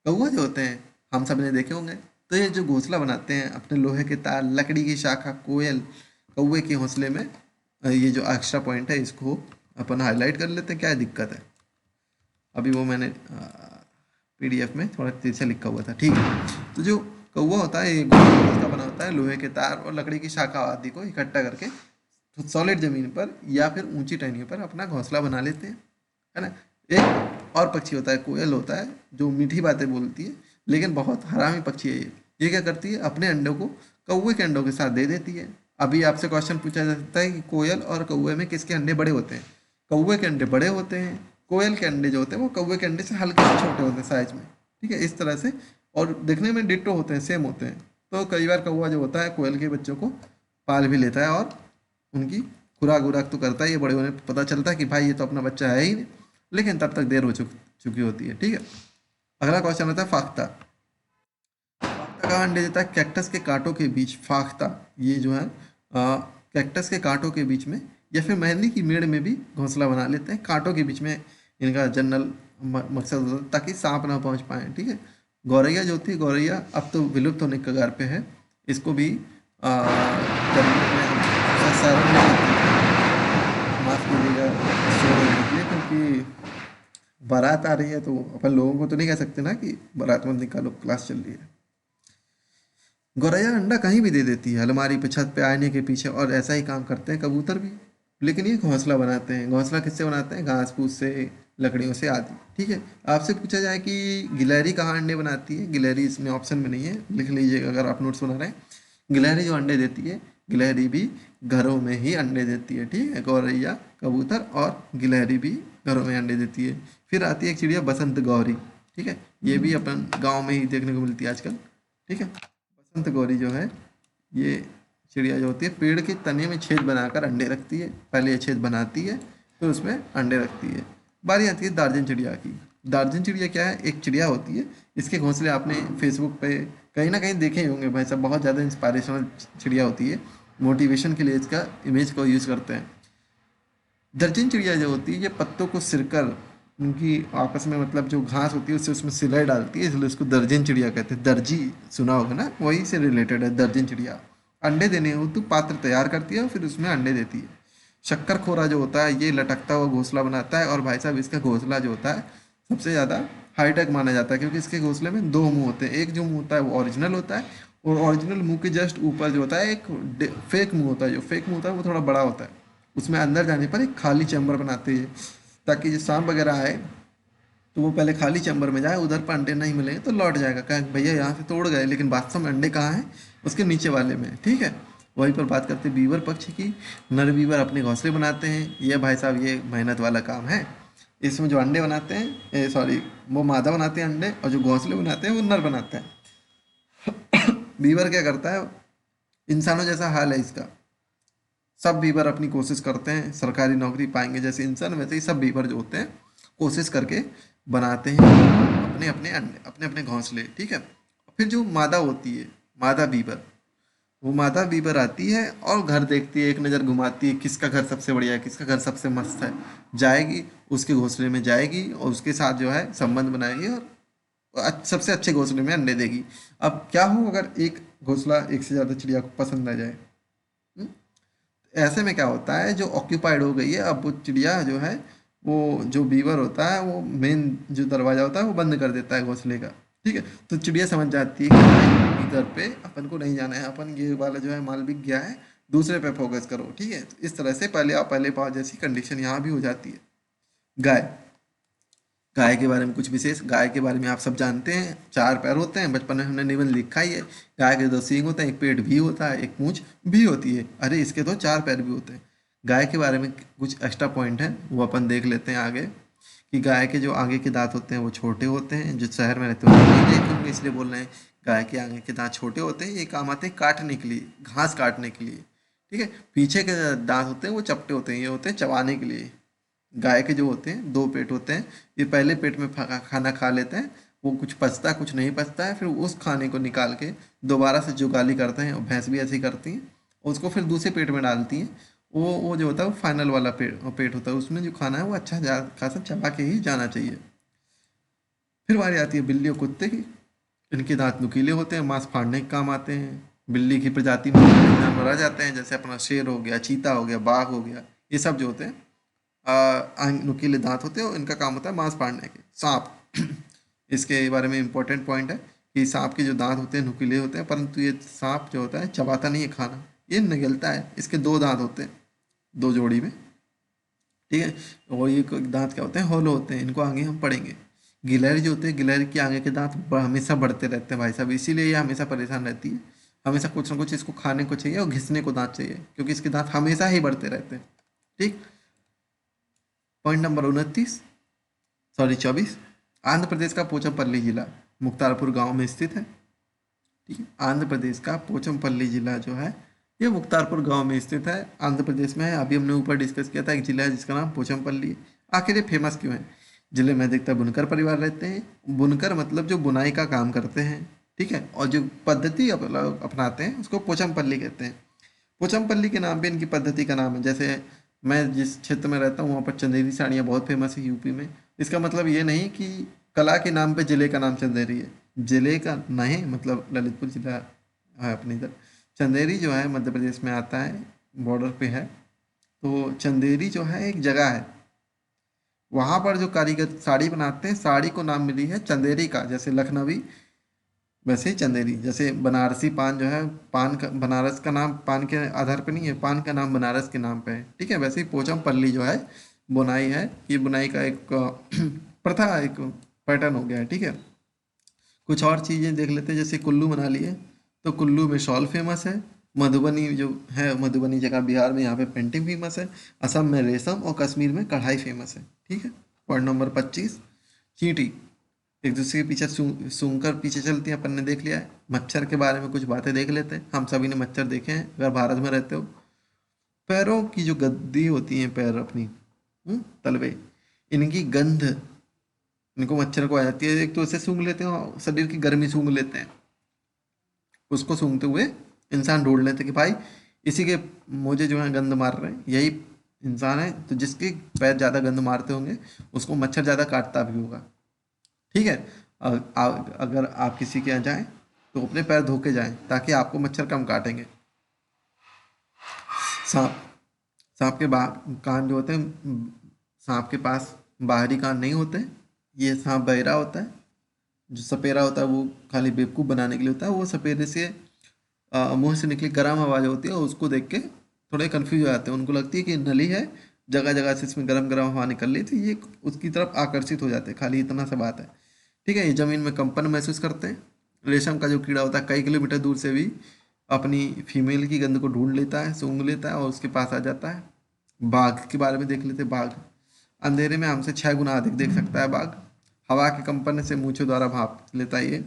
कौवा जो होते हैं हम सब ने देखे होंगे। तो ये जो घोंसला बनाते हैं अपने लोहे के तार, लकड़ी की शाखा, कोयल, कौवे के घोंसले में, ये जो एक्स्ट्रा पॉइंट है इसको अपन हाईलाइट कर लेते हैं, क्या दिक्कत है। अभी वो मैंने पीडीएफ में थोड़ा तेज से लिखा हुआ था। ठीक है। तो जो कौवा होता है ये घोंसला बना होता है लोहे के तार और लकड़ी की शाखा आदि को इकट्ठा करके सॉलिड जमीन पर या फिर ऊंची टहनियों पर अपना घोंसला बना लेते हैं, है ना। एक और पक्षी होता है, कोयल होता है, जो मीठी बातें बोलती है लेकिन बहुत हरामी पक्षी है ये क्या करती है, अपने अंडों को कौवे के अंडों के साथ दे देती है। अभी आपसे क्वेश्चन पूछा जा सकता है कि कोयल और कौवे में किसके अंडे बड़े होते हैं। कौवे के अंडे बड़े होते हैं, कोयल के अंडे जो होते हैं वो कौवे के अंडे से हल्के से छोटे होते हैं साइज में। ठीक है। इस तरह से, और दिखने में डिट्टो होते हैं, सेम होते हैं। तो कई बार कौवा जो होता है कोयल के बच्चों को पाल भी लेता है और उनकी खुराक वुराक तो करता ही है। बड़े होने पर पता चलता है कि भाई ये तो अपना बच्चा है ही नहीं, लेकिन तब तक देर हो चुकी होती है। ठीक है। अगला क्वेश्चन आता है फाख्ता। फाख्ता का अंडे देता है कैक्टस के कांटों के बीच। फाख्ता ये जो है कैक्टस के कांटों के बीच में या फिर मेहंदी की मेड़ में भी घोंसला बना लेते हैं। कांटों के बीच में इनका जनरल मकसद होता है ताकि सांप ना पहुंच पाए, ठीक है। गौरैया जो होती है, गौरैया अब तो विलुप्त होने के कगार पे है। इसको भी गर्मियों में हम शहरों में देखते हैं, माफ कीजिएगा शोर होने के लिए, क्योंकि बारात आ रही है तो अपन लोगों को तो नहीं कह सकते ना कि बारात मत निकालो, क्लास चल रही है। गौरैया अंडा कहीं भी दे देती है, अलमारी पे, छत पे, आईने के पीछे, और ऐसा ही काम करते हैं कबूतर भी। लेकिन ये घोंसला बनाते हैं। घोंसला किससे बनाते हैं? घास फूस से, लकड़ियों से आदि, ठीक है। आपसे पूछा जाए कि गिलहरी कहाँ अंडे बनाती है, गिलहरी इसमें ऑप्शन में नहीं है, लिख लीजिएगा अगर आप नोट्स बना रहे हैं। गिलहरी जो अंडे देती है, गिलहरी भी घरों में ही अंडे देती है, ठीक है। गौरैया, कबूतर और गिलहरी भी घरों में अंडे देती है। फिर आती है एक चिड़िया बसंत गौरी, ठीक है। ये भी अपन गाँव में ही देखने को मिलती है आजकल, ठीक है। बसंत गौरी जो है, ये चिड़िया जो होती है पेड़ के तने में छेद बनाकर अंडे रखती है। पहले ये छेद बनाती है, फिर उसमें अंडे रखती है। बारी आती है दार्जिन चिड़िया की। दार्जिन चिड़िया क्या है? एक चिड़िया होती है। इसके घोंसले आपने फेसबुक पे कहीं ना कहीं देखे ही होंगे भाई साहब, बहुत ज़्यादा इंस्पायरेशनल चिड़िया होती है। मोटिवेशन के लिए इसका इमेज को यूज़ करते हैं। दर्जन चिड़िया जो होती है, ये पत्तों को सिरकर उनकी आपस में, मतलब जो घास होती है उससे उसमें सिलाई डालती है, इसलिए उसको दर्जन चिड़िया कहते हैं। दर्जी सुना होगा ना, वही से रिलेटेड है दर्जन चिड़िया। अंडे देने हेतु पात्र तैयार करती है और फिर उसमें अंडे देती है। शक्कर खोरा जो होता है, ये लटकता हुआ घोंसला बनाता है, और भाई साहब इसका घोंसला जो होता है सबसे ज़्यादा हाईटेक माना जाता है, क्योंकि इसके घोंसले में दो मुंह होते हैं। एक जो मुंह होता है वो ओरिजिनल होता है, और ओरिजिनल मुंह के जस्ट ऊपर जो होता है एक फेक मुंह होता है। जो फेक मुंह होता है वो थोड़ा बड़ा होता है। उसमें अंदर जाने पर एक खाली चैम्बर बनाते हैं, ताकि जो सांप वगैरह आए तो वो पहले खाली चैम्बर में जाए, उधर पर अंडे नहीं मिलेंगे तो लौट जाएगा, कहें भैया यहाँ से तोड़ गए, लेकिन वास्तव में अंडे कहाँ हैं? उसके नीचे वाले में, ठीक है। वहीं पर बात करते हैं बीवर पक्ष की। नर बीवर अपने घोंसले बनाते हैं। ये भाई साहब ये मेहनत वाला काम है। इसमें जो अंडे बनाते हैं, सॉरी, वो मादा बनाते हैं अंडे, और जो घोंसले बनाते हैं वो नर बनाते हैं। बीवर क्या करता है? इंसानों जैसा हाल है इसका। सब बीवर अपनी कोशिश करते हैं सरकारी नौकरी पाएंगे जैसे इंसान, वैसे ही सब बीवर जो होते हैं कोशिश करके बनाते हैं अपने अपने अंडे, अपने अपने घोंसले, ठीक है। फिर जो मादा होती है, मादा बीवर, वो मादा बीवर आती है और घर देखती है, एक नज़र घुमाती है, किसका घर सबसे बढ़िया है, किसका घर सबसे मस्त है। जाएगी उसके घोंसले में, जाएगी और उसके साथ जो है संबंध बनाएगी, और सबसे अच्छे घोंसले में अंडे देगी। अब क्या हो अगर एक घोंसला एक से ज़्यादा चिड़िया को पसंद आ जाए? हम्म? ऐसे में क्या होता है, जो ऑक्यूपाइड हो गई है, अब वो चिड़िया जो है, वो जो बीवर होता है वो मेन जो दरवाजा होता है वो बंद कर देता है घोंसले का, ठीक है। तो चिड़िया समझ जाती है कि भाई इधर पे अपन को नहीं जाना है, अपन ये वाला जो है माल बिक गया है, दूसरे पे फोकस करो, ठीक है। तो इस तरह से पहले आप पहले पाओ जैसी कंडीशन यहाँ भी हो जाती है। गाय, गाय के बारे में कुछ विशेष। गाय के बारे में आप सब जानते हैं, चार पैर होते हैं, बचपन में हमने निबंध लिखा ही है। गाय के दो सींग होते हैं, एक पेट भी होता है, एक मूंछ भी होती है। अरे इसके तो चार पैर भी होते हैं। गाय के बारे में कुछ एक्स्ट्रा पॉइंट है, वो अपन देख लेते हैं आगे। कि गाय के जो आगे के दांत होते हैं वो छोटे होते हैं। जो शहर में रहते हैं वो नहीं देखे होंगे, इसलिए बोल रहे हैं। गाय के आगे के दांत छोटे होते हैं, ये काम आते हैं काटने के लिए, घास काटने के लिए, ठीक है। पीछे के दांत होते हैं वो चपटे होते हैं, ये होते हैं चबाने के लिए। गाय के जो होते हैं दो पेट होते हैं, ये पहले पेट में खाना खा लेते हैं, वो कुछ पचता है कुछ नहीं पचता है, फिर उस खाने को निकाल के दोबारा से जुगाली करते हैं, और भैंस भी ऐसे ही करती हैं, उसको फिर दूसरे पेट में डालती हैं। वो जो होता है वो फाइनल वाला पेट होता है, उसमें जो खाना है वो अच्छा खासा चबा के ही जाना चाहिए। फिर बारी आती है बिल्ली और कुत्ते की। इनके दांत नुकीले होते हैं, मांस फाड़ने के काम आते हैं। बिल्ली की प्रजाति में जानवर आ जाते हैं, जैसे अपना शेर हो गया, चीता हो गया, बाघ हो गया, ये सब जो होते हैं नुकीले दांत होते हैं, और इनका काम होता है मांस फाड़ने के। सांप, इसके बारे में इम्पोर्टेंट पॉइंट है कि सांप के जो दांत होते हैं नुकीले होते हैं, परंतु ये सांप जो होता है चबाता नहीं है खाना, ये निगलता है। इसके दो दांत होते हैं, दो जोड़ी में, ठीक है। और ये दांत क्या होते हैं? हॉलो होते हैं, इनको आगे हम पढ़ेंगे। गिलहरी जो होते हैं, गिलहरी के आगे के दांत हमेशा बढ़ते रहते हैं भाई साहब, इसीलिए ये हमेशा परेशान रहती है। हमेशा कुछ ना कुछ इसको खाने को चाहिए और घिसने को दांत चाहिए, क्योंकि इसके दांत हमेशा ही बढ़ते रहते हैं, ठीक। Point number 29, sorry 24। Andhra Pradesh का पोचमपल्ली जिला मुक्तारपुर गांव में स्थित है, ठीक है। आंध्र प्रदेश का पोचमपल्ली जिला जो है ये मुक्तारपुर गांव में स्थित है, आंध्र प्रदेश में है। अभी हमने ऊपर डिस्कस किया था एक जिला है जिसका नाम पोचमपल्ली है। आखिर ये फेमस क्यों है? जिले में अधिकतर बुनकर परिवार रहते हैं। बुनकर मतलब जो बुनाई का काम करते हैं, ठीक है, और जो पद्धति अपनाते हैं उसको पोचमपल्ली कहते हैं। पोचमपल्ली के नाम पे इनकी पद्धति का नाम है। जैसे मैं जिस क्षेत्र में रहता हूँ वहाँ पर चंदेरी साड़ियाँ बहुत फेमस है यूपी में। इसका मतलब ये नहीं कि कला के नाम पे जिले का नाम चंदेरी है, जिले का नहीं, मतलब ललितपुर जिला है अपनी इधर। चंदेरी जो है मध्य प्रदेश में आता है, बॉर्डर पे है। तो चंदेरी जो है एक जगह है, वहाँ पर जो कारीगर साड़ी बनाते हैं, साड़ी को नाम मिली है चंदेरी का। जैसे लखनवी, वैसे ही चंदेरी। जैसे बनारसी पान जो है, पान का बनारस का नाम पान के आधार पे नहीं है, पान का नाम बनारस के नाम पे है, ठीक है। वैसे ही पोचम पल्ली जो है बुनाई है, ये बुनाई का एक प्रथा, एक पैटर्न हो गया है, ठीक है। कुछ और चीज़ें देख लेते हैं, जैसे कुल्लू मनाली है, तो कुल्लू में शॉल फेमस है। मधुबनी जो है, मधुबनी जगह बिहार में, यहाँ पे पेंटिंग फेमस है। असम में रेशम और कश्मीर में कढ़ाई फेमस है, ठीक है। पॉइंट नंबर 25, चींटी एक दूसरे के पीछे सूंघकर पीछे चलती हैं, अपन ने देख लिया है। मच्छर के बारे में कुछ बातें देख लेते हैं, हम सभी ने मच्छर देखे हैं अगर भारत में रहते हो। पैरों की जो गद्दी होती हैं, पैर अपनी तलवे, इनकी गंध, इनको मच्छर को आ जाती है। एक तो इसे सूंघ लेते हैं और शरीर की गर्मी सूंघ लेते हैं, उसको सूंघते हुए इंसान ढूंढ लेते हैं कि भाई इसी के मोजे जो है गंद मार रहे हैं, यही इंसान है। तो जिसके पैर ज़्यादा गंद मारते होंगे उसको मच्छर ज़्यादा काटता भी होगा, ठीक है। अगर आप किसी के यहाँ जाएं तो अपने पैर धो के जाएं, ताकि आपको मच्छर कम काटेंगे। सांप, सांप के कान जो होते हैं, सांप के पास बाहरी कान नहीं होते। ये सांप बहरा होता है। जो सपेरा होता है वो खाली बेवकूफ़ बनाने के लिए होता है। वो सपेरे से मुंह से निकली गर्म आवाज़ होती है, और उसको देख के थोड़े कंफ्यूज हो जाते हैं। उनको लगती है कि नली है, जगह जगह से इसमें गर्म गर्म हवा निकल रही थी, ये उसकी तरफ आकर्षित हो जाते हैं, खाली इतना सा बात है, ठीक है। ये ज़मीन में कंपन महसूस करते हैं। रेशम का जो कीड़ा होता है कई किलोमीटर दूर से भी अपनी फीमेल की गंध को ढूंढ लेता है, सूंघ लेता है और उसके पास आ जाता है। बाघ के बारे में देख लेते हैं। बाघ अंधेरे में हमसे 6 गुना अधिक देख सकता है। बाघ हवा के कंपन से मूंछों द्वारा भाप लेता है ये।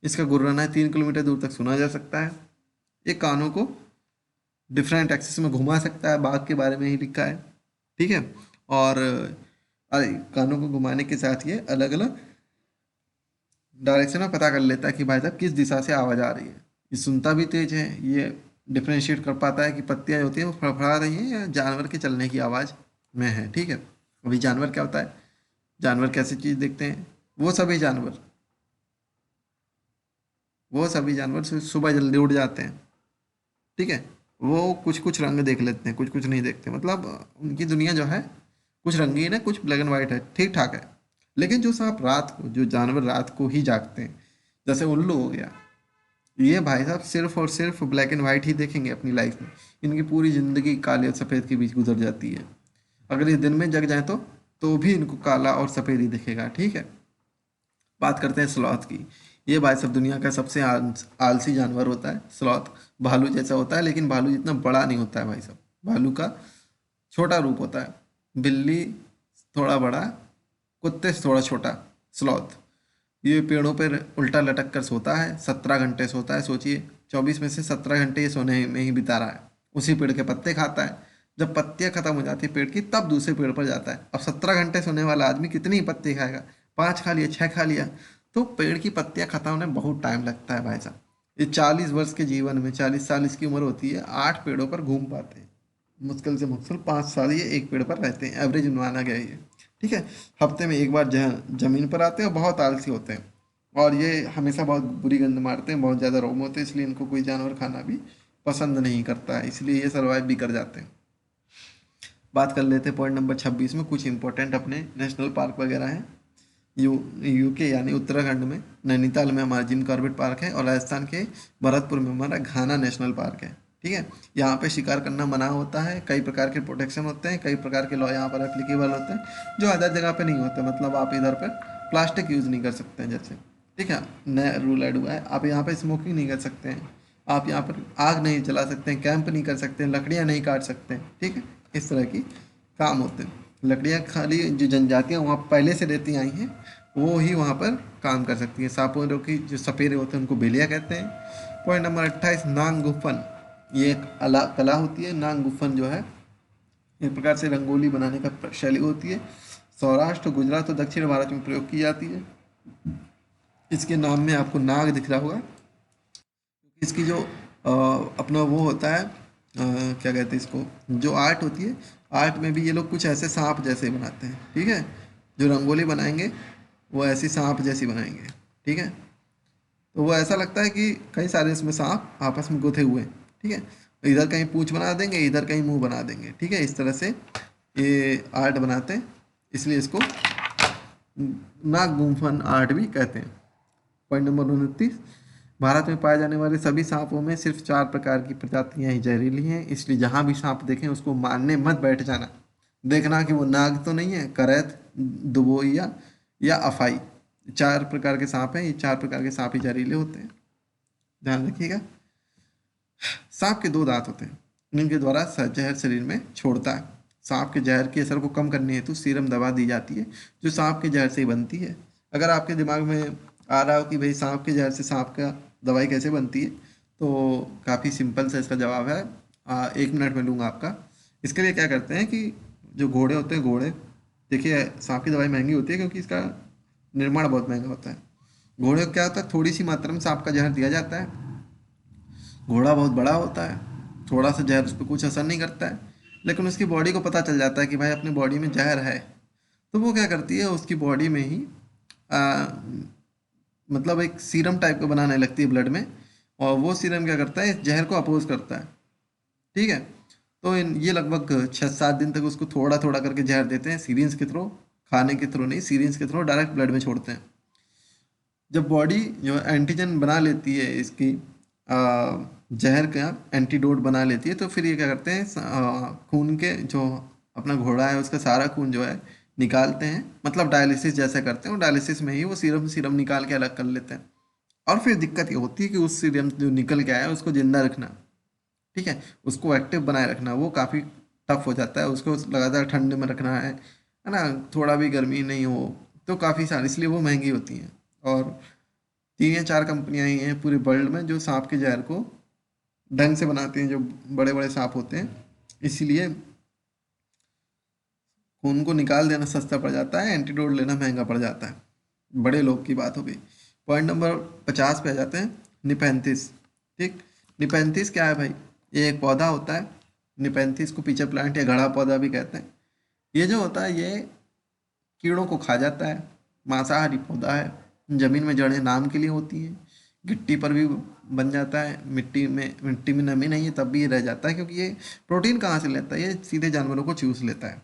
इसका गुर्राना 3 किलोमीटर दूर तक सुना जा सकता है। ये कानों को डिफरेंट एक्सिस में घुमा सकता है, बाघ के बारे में ही लिखा है, ठीक है। और कानों को घुमाने के साथ ये अलग अलग डायरेक्शन में पता कर लेता है कि भाई साहब किस दिशा से आवाज़ आ रही है। ये सुनता भी तेज है, ये डिफ्रेंशिएट कर पाता है कि पत्तियाँ होती हैं वो फड़फड़ा रही हैं या जानवर के चलने की आवाज़ में है, ठीक है। अभी जानवर क्या होता है, जानवर कैसी चीज़ देखते हैं, वो सभी जानवर सुबह जल्दी उठ जाते हैं, ठीक है। वो कुछ कुछ रंग देख लेते हैं, कुछ कुछ नहीं देखते, मतलब उनकी दुनिया जो है कुछ रंगीन है, कुछ ब्लैक एंड वाइट है, ठीक ठाक है। लेकिन जो सांप रात को, जो जानवर रात को ही जागते हैं, जैसे उल्लू हो गया, ये भाई साहब सिर्फ और सिर्फ ब्लैक एंड वाइट ही देखेंगे अपनी लाइफ में। इनकी पूरी ज़िंदगी काले और सफ़ेद के बीच गुजर जाती है। अगर ये दिन में जग जाए तो भी इनको काला और सफ़ेद ही दिखेगा, ठीक है। बात करते हैं स्लॉथ की। ये भाई सब दुनिया का सबसे आलसी जानवर होता है स्लॉथ। भालू जैसा होता है, लेकिन भालू जितना बड़ा नहीं होता है भाई साहब, भालू का छोटा रूप होता है। बिल्ली थोड़ा बड़ा, कुत्ते से थोड़ा छोटा स्लॉथ। ये पेड़ों पर उल्टा लटक कर सोता है, 17 घंटे सोता है, सोचिए। 24 में से 17 घंटे ये सोने में ही बिता रहा है। उसी पेड़ के पत्ते खाता है, जब पत्तियां खत्म हो जाती है पेड़ की, तब दूसरे पेड़ पर जाता है। अब 17 घंटे सोने वाला आदमी कितनी पत्ती खाएगा, 5 खा लिया, 6 खा लिया, तो पेड़ की पत्तियां खत्म होने में बहुत टाइम लगता है भाई साहब। ये 40 वर्ष के जीवन में, 40 साल इसकी उम्र होती है, 8 पेड़ों पर घूम पाते हैं। मुश्किल से मुश्किल 5 साल ये एक पेड़ पर रहते हैं, एवरेज माना गया है ये, ठीक है। हफ्ते में एक बार जमीन पर आते हैं, और बहुत आलसी होते हैं, और ये हमेशा बहुत बुरी गंध मारते हैं, बहुत ज़्यादा रोम होते हैं, इसलिए इनको कोई जानवर खाना भी पसंद नहीं करता है, इसलिए ये सर्वाइव भी कर जाते हैं। बात कर लेते हैं पॉइंट नंबर 26 में, कुछ इंपॉर्टेंट अपने नेशनल पार्क वगैरह हैं। यूके यानी उत्तराखंड में नैनीताल में हमारा जिम कॉर्बेट पार्क है, और राजस्थान के भरतपुर में हमारा घाना नेशनल पार्क है, ठीक है। यहाँ पे शिकार करना मना होता है, कई प्रकार के प्रोटेक्शन होते हैं, कई प्रकार के लॉ यहाँ पर एप्लीकेबल होते हैं जो अदर जगह पे नहीं होते। मतलब आप इधर पर प्लास्टिक यूज़ नहीं कर सकते हैं, जैसे, ठीक है, नया रूल ऐड हुआ है। आप यहाँ पर स्मोकिंग नहीं कर सकते हैं, आप यहाँ पर आग नहीं जला सकते हैं, कैंप नहीं कर सकते हैं, लकड़ियाँ नहीं काट सकते हैं, ठीक है। इस तरह की काम होते हैं। लकड़ियाँ खाली जो जनजातियाँ वहाँ पहले से रहती आई हैं, वो ही वहाँ पर काम कर सकती हैं। सांपों की जो सपेरे होते हैं उनको बेलिया कहते हैं। पॉइंट नंबर 28, नांग गुफन। ये एक कला होती है। नांग गुफन जो है एक प्रकार से रंगोली बनाने का शैली होती है। सौराष्ट्र, गुजरात और दक्षिण भारत में प्रयोग की जाती है। इसके नाम में आपको नाग दिख रहा होगा, इसकी जो अपना वो होता है, क्या कहते हैं इसको, जो आर्ट होती है, आर्ट में भी ये लोग कुछ ऐसे सांप जैसे बनाते हैं, ठीक है। जो रंगोली बनाएंगे वो ऐसी सांप जैसी बनाएंगे, ठीक है। तो वो ऐसा लगता है कि कई सारे इसमें सांप आपस में गुथे हुए हैं, ठीक है। इधर कहीं पूंछ बना देंगे, इधर कहीं मुंह बना देंगे, ठीक है। इस तरह से ये आर्ट बनाते हैं, इसलिए इसको नाग गुम्फन आर्ट भी कहते हैं। पॉइंट नंबर 29, भारत में पाए जाने वाले सभी सांपों में सिर्फ 4 प्रकार की प्रजातियां ही जहरीली हैं, इसलिए जहां भी सांप देखें उसको मारने मत बैठ जाना। देखना कि वो नाग तो नहीं है, करैत, दुबोइया या अफाई। 4 प्रकार के सांप हैं, ये 4 प्रकार के सांप ही जहरीले होते हैं, ध्यान रखिएगा। सांप के 2 दांत होते हैं, इनके द्वारा जहर शरीर में छोड़ता है। सांप के जहर के असर को कम करने हेतु सीरम दवा दी जाती है, जो सांप के जहर से ही बनती है। अगर आपके दिमाग में आ रहा हो कि भाई सांप के जहर से सांप का दवाई कैसे बनती है, तो काफ़ी सिंपल सा इसका जवाब है। 1 मिनट में लूँगा आपका। इसके लिए क्या करते हैं कि जो घोड़े होते हैं, घोड़े, देखिए सांप की दवाई महंगी होती है क्योंकि इसका निर्माण बहुत महंगा होता है। घोड़े को क्या होता है, थोड़ी सी मात्रा में सांप का जहर दिया जाता है। घोड़ा बहुत बड़ा होता है, थोड़ा सा जहर उस पर कुछ असर नहीं करता है, लेकिन उसकी बॉडी को पता चल जाता है कि भाई अपनी बॉडी में जहर है। तो वो क्या करती है, उसकी बॉडी में ही आ, मतलब एक सीरम टाइप का बनाने लगती है ब्लड में, और वो सीरम क्या करता है, इस जहर को अपोज करता है, ठीक है। तो ये लगभग 6-7 दिन तक उसको थोड़ा थोड़ा करके जहर देते हैं, सीरिंज के थ्रू, खाने के थ्रू नहीं, सीरिंज के थ्रू डायरेक्ट ब्लड में छोड़ते हैं। जब बॉडी जो एंटीजन बना लेती है इसकी, जहर का एंटीडोट बना लेती है, तो फिर ये क्या करते हैं, खून के जो अपना घोड़ा है उसका सारा खून जो है निकालते हैं, मतलब डायलिसिस जैसे करते हैं, और डायलिसिस में ही वो सीरम सीरम निकाल के अलग कर लेते हैं। और फिर दिक्कत ये होती है कि उस सीरम जो निकल के आया है उसको जिंदा रखना, ठीक है, उसको एक्टिव बनाए रखना, वो काफ़ी टफ हो जाता है। उसको लगातार ठंड में रखना है ना, थोड़ा भी गर्मी नहीं हो, तो काफ़ी सारी, इसलिए वो महंगी होती हैं। और 3 या 4 कंपनियां ही हैं पूरे वर्ल्ड में जो सांप के जहर को ढंग से बनाती हैं, जो बड़े बड़े सांप होते हैं। इसीलिए खून को निकाल देना सस्ता पड़ जाता है, एंटीडोट लेना महंगा पड़ जाता है। बड़े लोग की बात हो गई। पॉइंट नंबर 50 पे आ जाते हैं, निपेंथिस, ठीक। निपेंथिस क्या है भाई, ये एक पौधा होता है। निपेंथिस को पीचर प्लांट या घड़ा पौधा भी कहते हैं। ये जो होता है ये कीड़ों को खा जाता है, मांसाहारी पौधा है। जमीन में जड़ें नाम के लिए होती हैं, गिट्टी पर भी बन जाता है, मिट्टी में नमी नहीं है तब भी ये रह जाता है, क्योंकि ये प्रोटीन कहाँ से लेता है, ये सीधे जानवरों को चूस लेता है।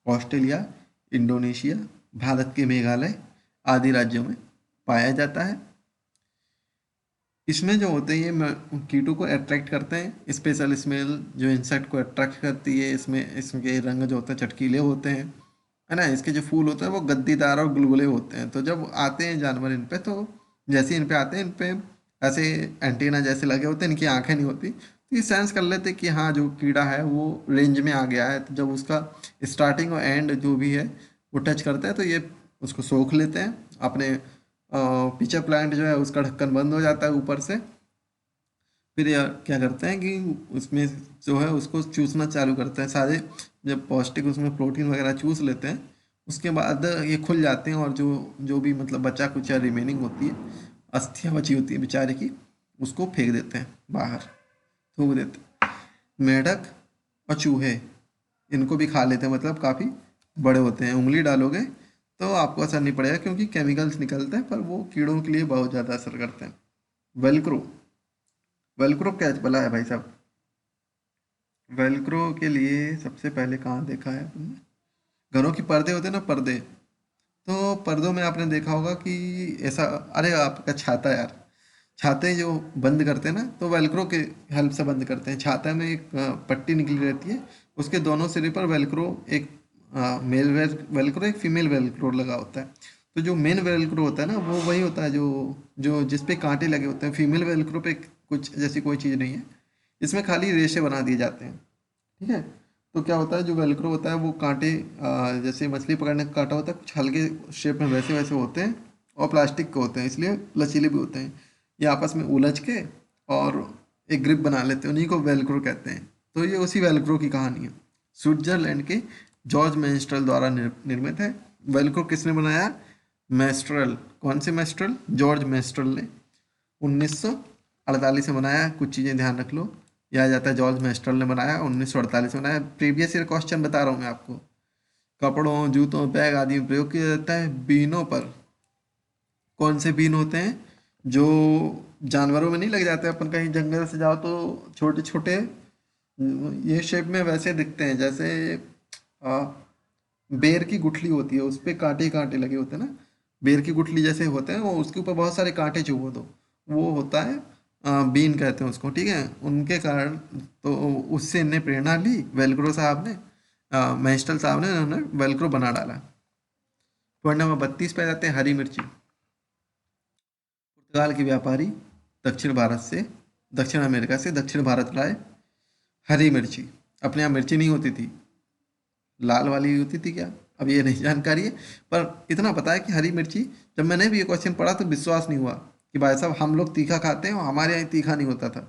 ऑस्ट्रेलिया, इंडोनेशिया, भारत के मेघालय आदि राज्यों में पाया जाता है। इसमें जो होते हैं ये कीटों को अट्रैक्ट करते हैं, स्पेशल स्मेल जो इंसेक्ट को अट्रैक्ट करती है। इसमें इसके रंग जो होते हैं चटकीले होते हैं, है ना। इसके जो फूल होते हैं वो गद्दीदार और गुलगुले होते हैं। तो जब आते हैं जानवर इन पे, तो जैसे इन पे आते हैं, इन पे ऐसे एंटीना जैसे लगे होते हैं, इनकी आंखें नहीं होती, तो ये सेंस कर लेते हैं कि हाँ जो कीड़ा है वो रेंज में आ गया है। तो जब उसका स्टार्टिंग और एंड जो भी है वो टच करता है, तो ये उसको सोख लेते हैं अपने। पीछे प्लांट जो है उसका ढक्कन बंद हो जाता है ऊपर से। फिर ये क्या करते हैं कि उसमें जो है उसको चूसना चालू करते हैं सारे, जब पौष्टिक उसमें प्रोटीन वगैरह चूस लेते हैं, उसके बाद ये खुल जाते हैं, और जो जो भी मतलब बचा कुचा रिमेनिंग होती है, अस्थियाँ बची होती है बेचारे की, उसको फेंक देते हैं बाहर, थूक देते हैं। मेंढक और चूहे इनको भी खा लेते हैं, मतलब काफ़ी बड़े होते हैं। उंगली डालोगे तो आपको असर नहीं पड़ेगा क्योंकि केमिकल्स निकलते हैं, पर वो कीड़ों के लिए बहुत ज़्यादा असर करते हैं। वेलक्रो, वेलक्रो क्या भला है भाई साहब। वेलक्रो के लिए सबसे पहले कहाँ देखा है आपने, घरों की पर्दे होते हैं ना, पर्दे, तो पर्दों में आपने देखा होगा कि ऐसा, अरे आपका छाता यार, छाते जो बंद करते हैं ना, तो वेलक्रो के हेल्प से बंद करते हैं। छाता में एक पट्टी निकली रहती है, उसके दोनों सिरे पर वेलक्रो, एक मेल वेलक्रो, एक फीमेल वेलक्रो लगा होता है। तो जो मेन वेलक्रो होता है ना, वो वही होता है जो जो जिस पे कांटे लगे होते हैं। फीमेल वेलक्रो पे कुछ जैसी कोई चीज़ नहीं है, इसमें खाली रेशे बना दिए जाते हैं, ठीक है। तो क्या होता है, जो वेलक्रो होता है वो कांटे, जैसे मछली पकड़ने का कांटा होता है, कुछ हल्के शेप में वैसे वैसे होते हैं, और प्लास्टिक के होते हैं, इसलिए लचीले भी होते हैं। ये आपस में उलझ के और एक ग्रिप बना लेते हैं, उन्हीं को वेलक्रो कहते हैं। तो ये उसी वेलक्रो की कहानी है, स्विट्जरलैंड के जॉर्ज मेस्ट्रल द्वारा निर्मित है। वेलक्रो किसने बनाया, मेस्ट्रल। कौन से मेस्ट्रल, जॉर्ज मेस्ट्रल ने 1948 में बनाया। कुछ चीज़ें ध्यान रख लो, ये आ जाता है जॉर्ज मेस्ट्रल ने बनाया, 1948 में बनाया। प्रीवियस ईयर क्वेश्चन बता रहा हूँ मैं आपको। कपड़ों, जूतों, बैग आदि में प्रयोग किया जाता है। बीनों पर कौन से बीन होते हैं? जो जानवरों में नहीं लग जाते, अपन कहीं जंगल से जाओ तो छोटे छोटे ये शेप में वैसे दिखते हैं, जैसे आ, बेर की गुठली होती है, उस पे कांटे कांटे लगे होते हैं ना, बेर की गुठली जैसे होते हैं वो, उसके ऊपर बहुत सारे कांटे चुभो दो, वो होता है बीन कहते हैं उसको, ठीक है। उनके कारण तो उससे इनने प्रेरणा ली, वेलक्रो साहब ने, मेस्टल साहब ने, उन्होंने वेलक्रो बना डाला। पॉइंट नंबर 32 पे जाते हैं, हरी मिर्ची। पुर्तगाल के व्यापारी दक्षिण भारत से, दक्षिण अमेरिका से दक्षिण भारत लाए हरी मिर्ची। अपने यहाँ मिर्ची नहीं होती थी, लाल वाली होती थी क्या, अब ये नहीं जानकारी है, पर इतना पता है कि हरी मिर्ची, जब मैंने भी ये क्वेश्चन पढ़ा तो विश्वास नहीं हुआ कि भाई साहब हम लोग तीखा खाते हैं और हमारे यहाँ तीखा नहीं होता था।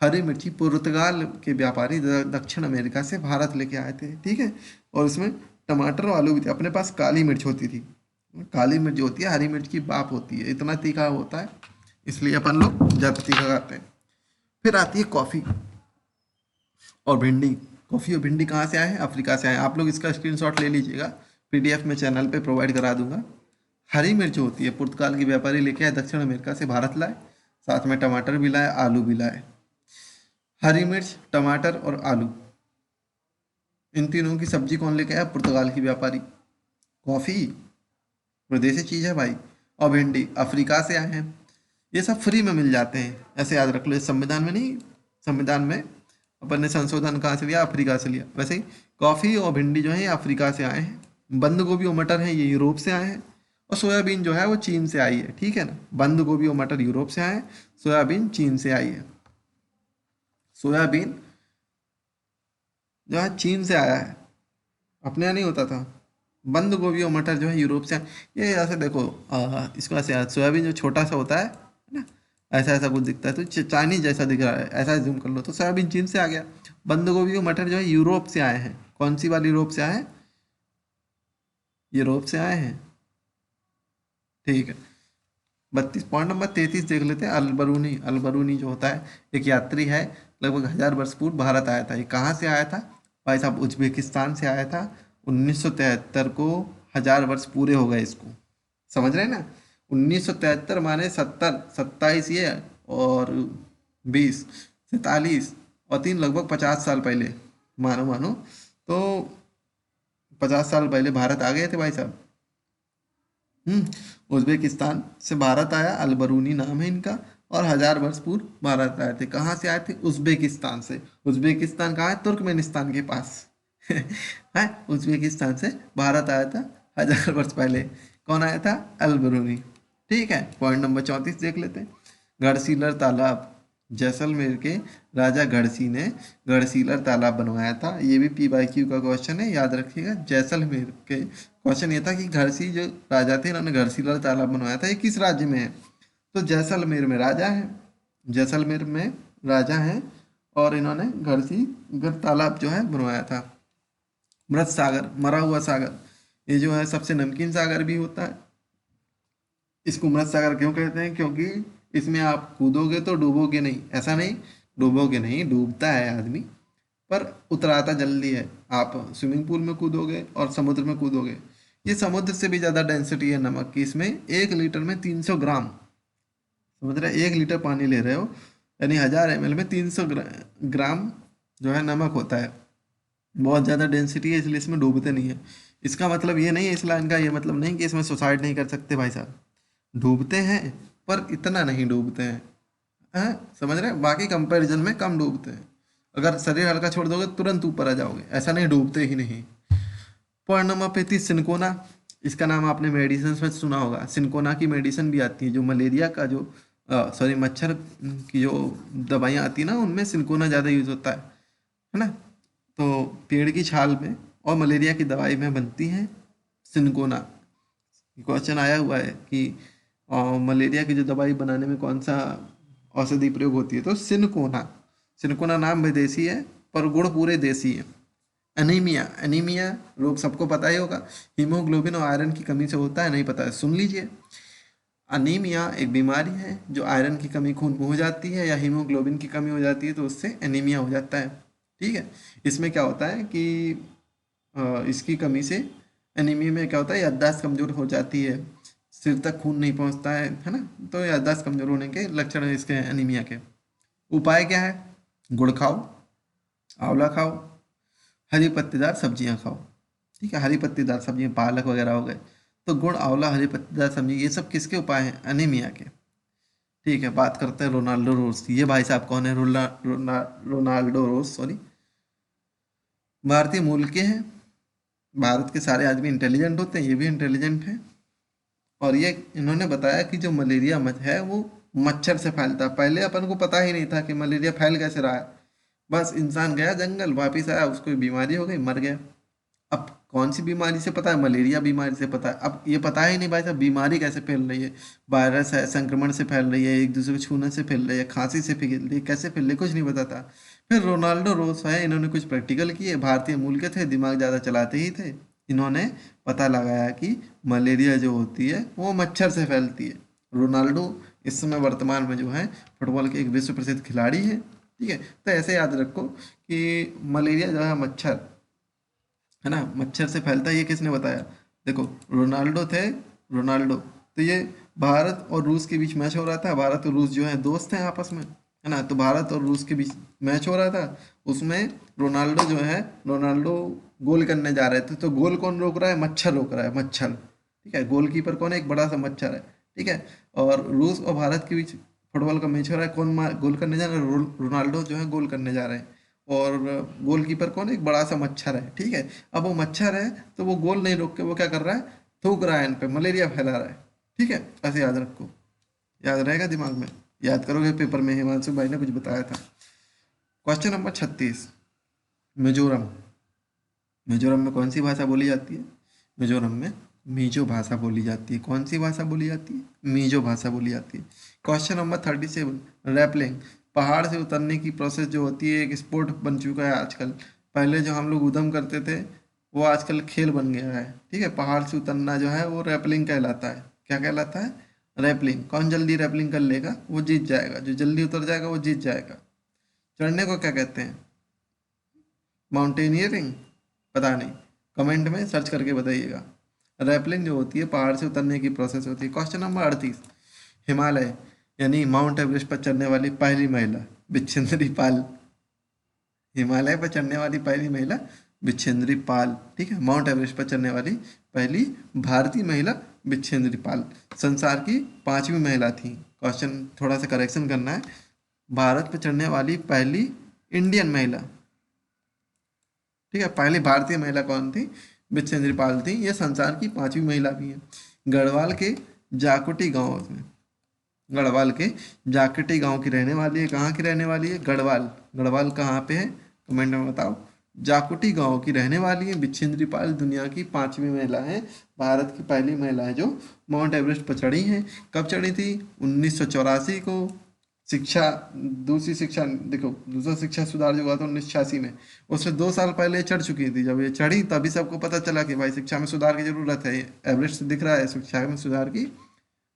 हरी मिर्ची पुर्तगाल के व्यापारी दक्षिण अमेरिका से भारत लेके आए थे, ठीक है। और इसमें टमाटर और आलू भी थे। अपने पास काली मिर्च होती थी, काली मिर्च जो होती है हरी मिर्च की बाप होती है, इतना तीखा होता है, इसलिए अपन लोग ज़्यादा तीखा खाते हैं। फिर आती है कॉफ़ी और भिंडी। कॉफ़ी और भिंडी कहाँ से आए हैं? अफ्रीका से आए हैं। आप लोग इसका स्क्रीनशॉट ले लीजिएगा, पीडीएफ में चैनल पे प्रोवाइड करा दूंगा। हरी मिर्च होती है पुर्तगाल की व्यापारी लेके आए, दक्षिण अमेरिका से भारत लाए, साथ में टमाटर भी लाए, आलू भी लाए। हरी मिर्च, टमाटर और आलू, इन तीनों की सब्जी कौन लेके आया? पुर्तगाल की व्यापारी। कॉफ़ी विदेशी चीज़ है भाई, और भिंडी अफ्रीका से आए हैं। ये सब फ्री में मिल जाते हैं, ऐसे याद रख लो। इस संविधान में नहीं, संविधान में अपन ने संशोधन कहाँ से लिया? अफ्रीका से लिया। वैसे ही कॉफ़ी और भिंडी जो है ये अफ्रीका से आए हैं। बंद गोभी और मटर है ये यूरोप से आए हैं। और सोयाबीन जो है वो चीन से आई है, ठीक है ना। बंद गोभी और मटर यूरोप से आए हैं, सोयाबीन चीन से आई है। सोयाबीन जो है चीन से आया है, अपने यहाँ नहीं होता था। बंद गोभी और मटर जो है यूरोप से ये ऐसे देखो, इसको ऐसे सोयाबीन जो छोटा सा होता है ना, ऐसा ऐसा कुछ दिखता है, तो चाइनीज जैसा दिख रहा है, ऐसा जूम कर लो तो सोयाबीन चीन से आ गया। बंद गोभी और मटर जो है यूरोप से आए हैं। कौन सी वाली यूरोप से आए हैं? यूरोप से आए हैं, ठीक है। 32 पॉइंट नंबर 33 देख लेते हैं। अलबरूनी। अलबरूनी जो होता है एक यात्री है, लगभग 1000 वर्ष पूर्व भारत आया था। ये कहाँ से आया था भाई साहब? उज्बेकिस्तान से आया था। 1973 को 1000 वर्ष पूरे हो गए इसको, समझ रहे हैं ना। 1973 माने 70, 27 ये और 20, 47 और 3, लगभग 50 साल पहले, मानो मानो तो 50 साल पहले भारत आ गए थे भाई साहब। उज्बेकिस्तान से भारत आया, अलबरूनी नाम है इनका, और 1000 वर्ष पूर्व भारत आए थे। कहाँ से आए थे? उज्बेकिस्तान से। उज्बेकिस्तान कहाँ है? तुर्कमेनिस्तान के पास है। उज्बेकिस्तान से भारत आया था 1000 वर्ष पहले। कौन आया था? अलबरूनी, ठीक है। पॉइंट नंबर 34 देख लेते हैं। गढ़सीलर तालाब, जैसलमेर के राजा गढ़सी ने गढ़सीलर तालाब बनवाया था। ये भी PYQ का क्वेश्चन है, याद रखिएगा। जैसलमेर के क्वेश्चन ये था कि गढ़सी जो राजा थे इन्होंने गढ़सीलर तालाब बनवाया था। ये किस राज्य में है? तो जैसलमेर में राजा है, जैसलमेर में राजा हैं, और इन्होंने गढ़सीलर तालाब जो है बनवाया था। मृत सागर, मरा हुआ सागर, ये जो है सबसे नमकीन सागर भी होता है। इसको मृत सागर क्यों कहते हैं? क्योंकि इसमें आप कूदोगे तो डूबोगे नहीं, ऐसा नहीं, डूबोगे नहीं, डूबता है आदमी पर उतराता जल्दी है। आप स्विमिंग पूल में कूदोगे और समुद्र में कूदोगे, ये समुद्र से भी ज़्यादा डेंसिटी है नमक की इसमें। 1 लीटर में 300 ग्राम, समझ रहे? 1 लीटर पानी ले रहे हो, यानी 1000 ml में 300 ग्राम जो है नमक होता है। बहुत ज़्यादा डेंसिटी है, इसलिए इसमें डूबते नहीं है। इसका मतलब ये नहीं है, इस लाइन का ये मतलब नहीं कि इसमें सुसाइड नहीं कर सकते भाई साहब, डूबते हैं पर इतना नहीं डूबते हैं, हाँ समझ रहे हैं। बाकी कंपैरिजन में कम डूबते हैं। अगर शरीर हल्का छोड़ दोगे तुरंत ऊपर आ जाओगे, ऐसा नहीं, डूबते ही नहीं। Point number 35, cinchona. इसका नाम आपने मेडिसिन में सुना होगा। सिनकोना की मेडिसिन भी आती है, जो मलेरिया का जो सॉरी मच्छर की जो दवाइयाँ आती है ना, उनमें सिनकोना ज़्यादा यूज होता है ना। तो पेड़ की छाल में और मलेरिया की दवाई में बनती है सिनकोना। क्वेश्चन आया हुआ है कि मलेरिया की जो दवाई बनाने में कौन सा औषधि प्रयोग होती है? तो सिनकोना। सिनकोना नाम विदेशी है पर गुण पूरे देसी है। एनीमिया, एनीमिया रोग सबको पता ही होगा, हीमोग्लोबिन और आयरन की कमी से होता है, नहीं पता है सुन लीजिए। अनीमिया एक बीमारी है जो आयरन की कमी खून में हो जाती है या हीमोग्लोबिन की कमी हो जाती है तो उससे एनीमिया हो जाता है। ठीक है, इसमें क्या होता है कि इसकी कमी से एनीमिया में क्या होता है, याददाश्त कमजोर हो जाती है, सिर तक खून नहीं पहुंचता है ना, तो याददाश्त कमजोर होने के लक्षण है इसके एनीमिया के। उपाय क्या है? गुड़ खाओ, आंवला खाओ, हरी पत्तेदार सब्जियां खाओ। ठीक है, हरी पत्तेदार सब्जियां पालक वगैरह हो गए। तो गुड़, आंवला, हरी पत्तेदार सब्जी, ये सब किसके उपाय हैं? अनीमिया के। ठीक है, बात करते हैं रोनाल्डो रोस। ये भाई साहब कौन है? रोनाल्डो रोस, सॉरी, भारतीय मूल के हैं। भारत के सारे आदमी इंटेलिजेंट होते हैं, ये भी इंटेलिजेंट है। और ये इन्होंने बताया कि जो मलेरिया मत है वो मच्छर से फैलता है। पहले अपन को पता ही नहीं था कि मलेरिया फैल कैसे रहा है। बस इंसान गया जंगल, वापिस आया, उसको बीमारी हो गई, मर गया। अब कौन सी बीमारी से पता है? मलेरिया बीमारी से पता है। अब ये पता ही नहीं भाई साहब बीमारी कैसे फैल रही है, वायरस है, संक्रमण से फैल रही है, एक दूसरे को छूने से फैल रही है, खांसी से फैल रही है, कैसे फैल रही है, कुछ नहीं पता था। फिर रोनाल्डो रोस है, इन्होंने कुछ प्रैक्टिकल किए, भारतीय मूल के थे, दिमाग ज़्यादा चलाते ही थे। इन्होंने पता लगाया कि मलेरिया जो होती है वो मच्छर से फैलती है। रोनाल्डो इस समय वर्तमान में जो है फुटबॉल के एक विश्व प्रसिद्ध खिलाड़ी है। ठीक है, तो ऐसे याद रखो कि मलेरिया जो है मच्छर है ना, मच्छर से फैलता है। ये किसने बताया? देखो, रोनाल्डो थे, रोनाल्डो। तो ये भारत और रूस के बीच मैच हो रहा था। भारत और रूस जो है दोस्त हैं आपस में, है ना, तो भारत और रूस के बीच मैच हो रहा था। उसमें रोनाल्डो जो है, रोनाल्डो गोल करने जा रहे थे, तो गोल कौन रोक रहा है? मच्छर रोक रहा है, मच्छर। ठीक है, गोलकीपर कौन है? एक बड़ा सा मच्छर है। ठीक है, और रूस और भारत के बीच फुटबॉल का मैच हो रहा है। कौन गोल करने जा रहा है? रोनाल्डो जो है गोल करने जा रहे हैं। और गोलकीपर कौन है? एक बड़ा सा मच्छर है। ठीक है, अब वो मच्छर है तो वो गोल नहीं रोक के वो क्या कर रहा है? थूक रहा है इन पे, मलेरिया फैला रहा है। ठीक है, ऐसे याद रखो, याद रहेगा दिमाग में, याद करोगे पेपर में। हिमांशु भाई ने कुछ बताया था। Question number 36, Mizoram. मिजोरम में कौन सी भाषा बोली जाती है? मिजोरम में मीजो भाषा बोली जाती है। कौन सी भाषा बोली जाती है? मीजो भाषा बोली जाती है। Question number 37, rappelling. पहाड़ से उतरने की प्रोसेस जो होती है, एक स्पोर्ट बन चुका है आजकल। पहले जो हम लोग उद्यम करते थे वो आजकल खेल बन गया है। ठीक है, पहाड़ से उतरना जो है वो रैपलिंग कहलाता है। क्या कहलाता है? रैपलिंग। कौन जल्दी रैपलिंग कर लेगा वो जीत जाएगा, जो जल्दी उतर जाएगा वो जीत जाएगा। चढ़ने को क्या कहते हैं? माउंटेनियरिंग? पता नहीं, कमेंट में सर्च करके बताइएगा। रैपलिंग जो होती है पहाड़ से उतरने की प्रोसेस होती है। क्वेश्चन नंबर 38, हिमालय यानी माउंट एवरेस्ट पर चढ़ने वाली पहली महिला बिच्छेंद्री पाल। हिमालय पर चढ़ने वाली पहली महिला बिच्छेंद्री पाल। ठीक है, माउंट एवरेस्ट पर चढ़ने वाली पहली भारतीय महिला बिच्छेंद्री पाल। संसार की 5वीं महिला थी। क्वेश्चन थोड़ा सा करेक्शन करना है, भारत पर चढ़ने वाली पहली इंडियन महिला। ठीक है, पहली भारतीय महिला कौन थी? बिच्छेंद्री पाल थी। ये संसार की 5वीं महिला भी है। गढ़वाल के जाकुटी गांव में, गढ़वाल के जाकुटी गांव की रहने वाली है। कहाँ की रहने वाली है? गढ़वाल। गढ़वाल कहाँ पे है? कमेंट में बताओ। जाकुटी गांव की रहने वाली है बिच्छेंद्री पाल। दुनिया की 5वीं महिला है, भारत की पहली महिला है जो माउंट एवरेस्ट पर चढ़ी है। कब चढ़ी थी? 1984 को। शिक्षा, दूसरी शिक्षा, देखो दूसरा शिक्षा सुधार जो हुआ था 1986 में, उससे 2 साल पहले चढ़ चुकी थी। जब ये चढ़ी तभी सबको पता चला कि भाई शिक्षा में सुधार की जरूरत है, एवरेस्ट से दिख रहा है, शिक्षा में सुधार की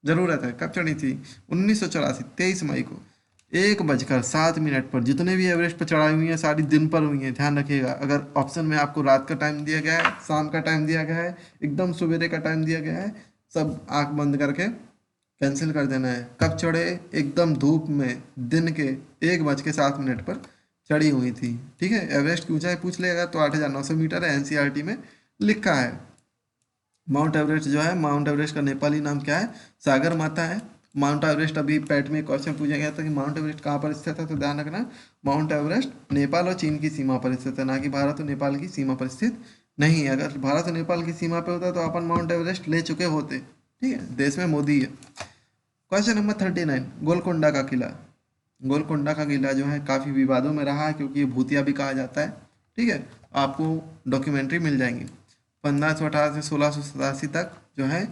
जरूरत है। कब चढ़ी थी? 1984, 23 मई को, 1:07 पर। जितने भी एवरेस्ट पर चढ़ाई हुई हैं सारी दिन पर हुई हैं, ध्यान रखिएगा। अगर ऑप्शन में आपको रात का टाइम दिया गया है, शाम का टाइम दिया गया है, एकदम सवेरे का टाइम दिया गया है, सब आंख बंद करके कैंसिल कर देना है। कब चढ़े? एकदम धूप में दिन के 1:07 पर चढ़ी हुई थी। ठीक है, एवरेस्ट की ऊंचाई पूछ लेगा तो 8,900 मीटर है, एनसीईआरटी में लिखा है। माउंट एवरेस्ट जो है, माउंट एवरेस्ट का नेपाली नाम क्या है? सागर माता है। माउंट एवरेस्ट, अभी पैट में क्वेश्चन पूछा गया था कि माउंट एवरेस्ट कहाँ पर स्थित है, तो ध्यान रखना माउंट एवरेस्ट नेपाल और चीन की सीमा पर स्थित है, ना कि भारत और नेपाल की सीमा पर स्थित नहीं है। अगर भारत और नेपाल की सीमा पर होता तो अपन माउंट एवरेस्ट ले चुके होते। ठीक है, देश में मोदी है। क्वेश्चन नंबर 39, गोलकोंडा का किला। गोलकोंडा का किला जो है काफ़ी विवादों में रहा है, क्योंकि ये भूतिया भी कहा जाता है। ठीक है, आपको डॉक्यूमेंट्री मिल जाएंगी। 1518 से 1687 तक जो है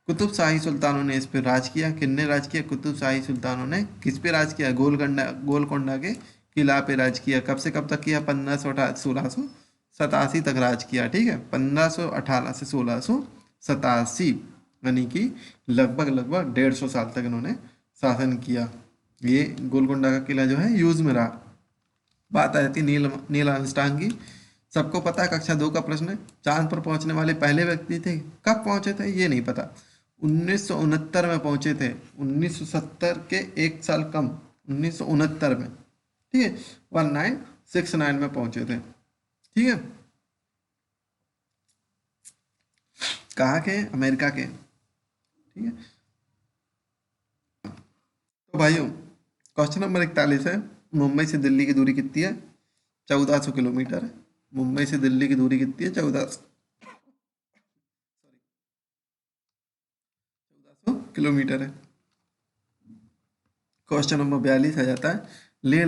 कुतुब शाही सुल्तानों ने इस पर राज किया। किसने राज किया? कुतुब शाही सुल्तानों ने किस पे राज किया? गोलकोंडा के किला पे राज किया। कब से कब तक किया? 1518 1687 तक राज किया। ठीक है, 1518 से 1687। यानी कि लगभग लगभग 150 साल तक इन्होंने शासन किया। ये गोलकुंडा का किला जो है यूज में रहा। बात आ जाती है नील आर्मस्ट्रांग की। सबको पता है, कक्षा 2 का प्रश्न है, चांद पर पहुंचने वाले पहले व्यक्ति थे। कब पहुंचे थे ये नहीं पता। 1969 में पहुंचे थे। 1970 के एक साल कम, 1969 में, ठीक है, 1969 में पहुंचे थे। ठीक है, कहाँ के? अमेरिका के। ठीक है, तो भाइयों क्वेश्चन नंबर 41 है, मुंबई से दिल्ली की दूरी कितनी है? 1400 किलोमीटर है। मुंबई से दिल्ली की दूरी कितनी है? 1400 किलोमीटर है। क्वेश्चन नंबर 42 आ जाता है, लेह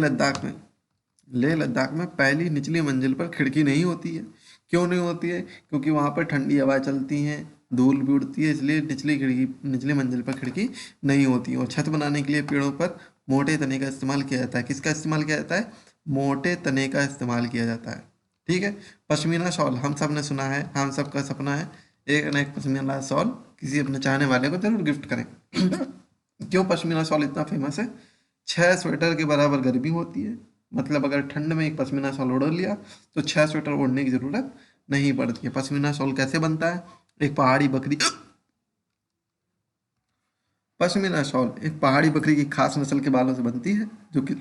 लद्दाख में पहली निचली मंजिल पर खिड़की नहीं होती है। क्यों नहीं होती है? क्योंकि वहाँ पर ठंडी हवा चलती है, धूल भी उड़ती है, इसलिए निचली मंजिल पर खिड़की नहीं होती है। और छत बनाने के लिए पेड़ों पर मोटे तने का इस्तेमाल किया जाता है। किसका इस्तेमाल किया जाता है? मोटे तने का इस्तेमाल किया जाता है। ठीक है, पश्मीना शॉल हम सब ने सुना है, हम सब का सपना है एक न एक पश्मीना शॉल किसी अपने चाहने वाले को जरूर गिफ्ट करें। क्यों पश्मीना शॉल इतना फेमस है? 6 स्वेटर के बराबर गर्मी होती है। मतलब अगर ठंड में एक पश्मीना शॉल ओढ़ लिया तो 6 स्वेटर ओढ़ने की जरूरत नहीं पड़ती है। पश्मीना शॉल कैसे बनता है? एक पहाड़ी बकरी पश्मीना शॉल एक पहाड़ी बकरी की खास नस्ल के बालों से बनती है, जो कि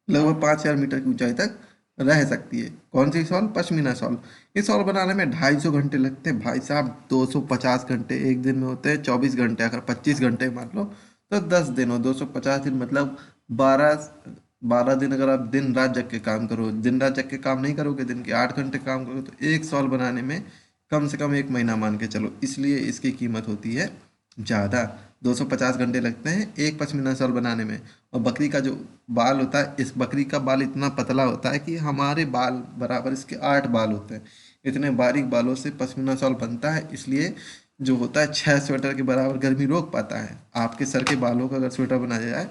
लगभग 5,000 मीटर की ऊंचाई तक रह सकती है। कौन सी शॉल? पश्मीना शॉल। इस शॉल बनाने में 250 घंटे लगते हैं भाई साहब। 250 घंटे एक दिन में होते हैं 24 घंटे। अगर 25 घंटे मान लो तो 10 दिन हो, 250 दिन मतलब 12 दिन। अगर आप दिन रात जग के काम करो, दिन रात जग के काम नहीं करोगे, दिन के 8 घंटे काम करोगे, तो एक शॉल बनाने में कम से कम 1 महीना मान के चलो। इसलिए इसकी कीमत होती है ज़्यादा। 250 घंटे लगते हैं एक पश्मीना शॉल बनाने में। और बकरी का जो बाल होता है, इस बकरी का बाल इतना पतला होता है कि हमारे बाल बराबर इसके 8 बाल होते हैं। इतने बारीक बालों से पश्मीना शॉल बनता है, इसलिए जो होता है 6 स्वेटर के बराबर गर्मी रोक पाता है। आपके सर के बालों का अगर स्वेटर बनाया जाए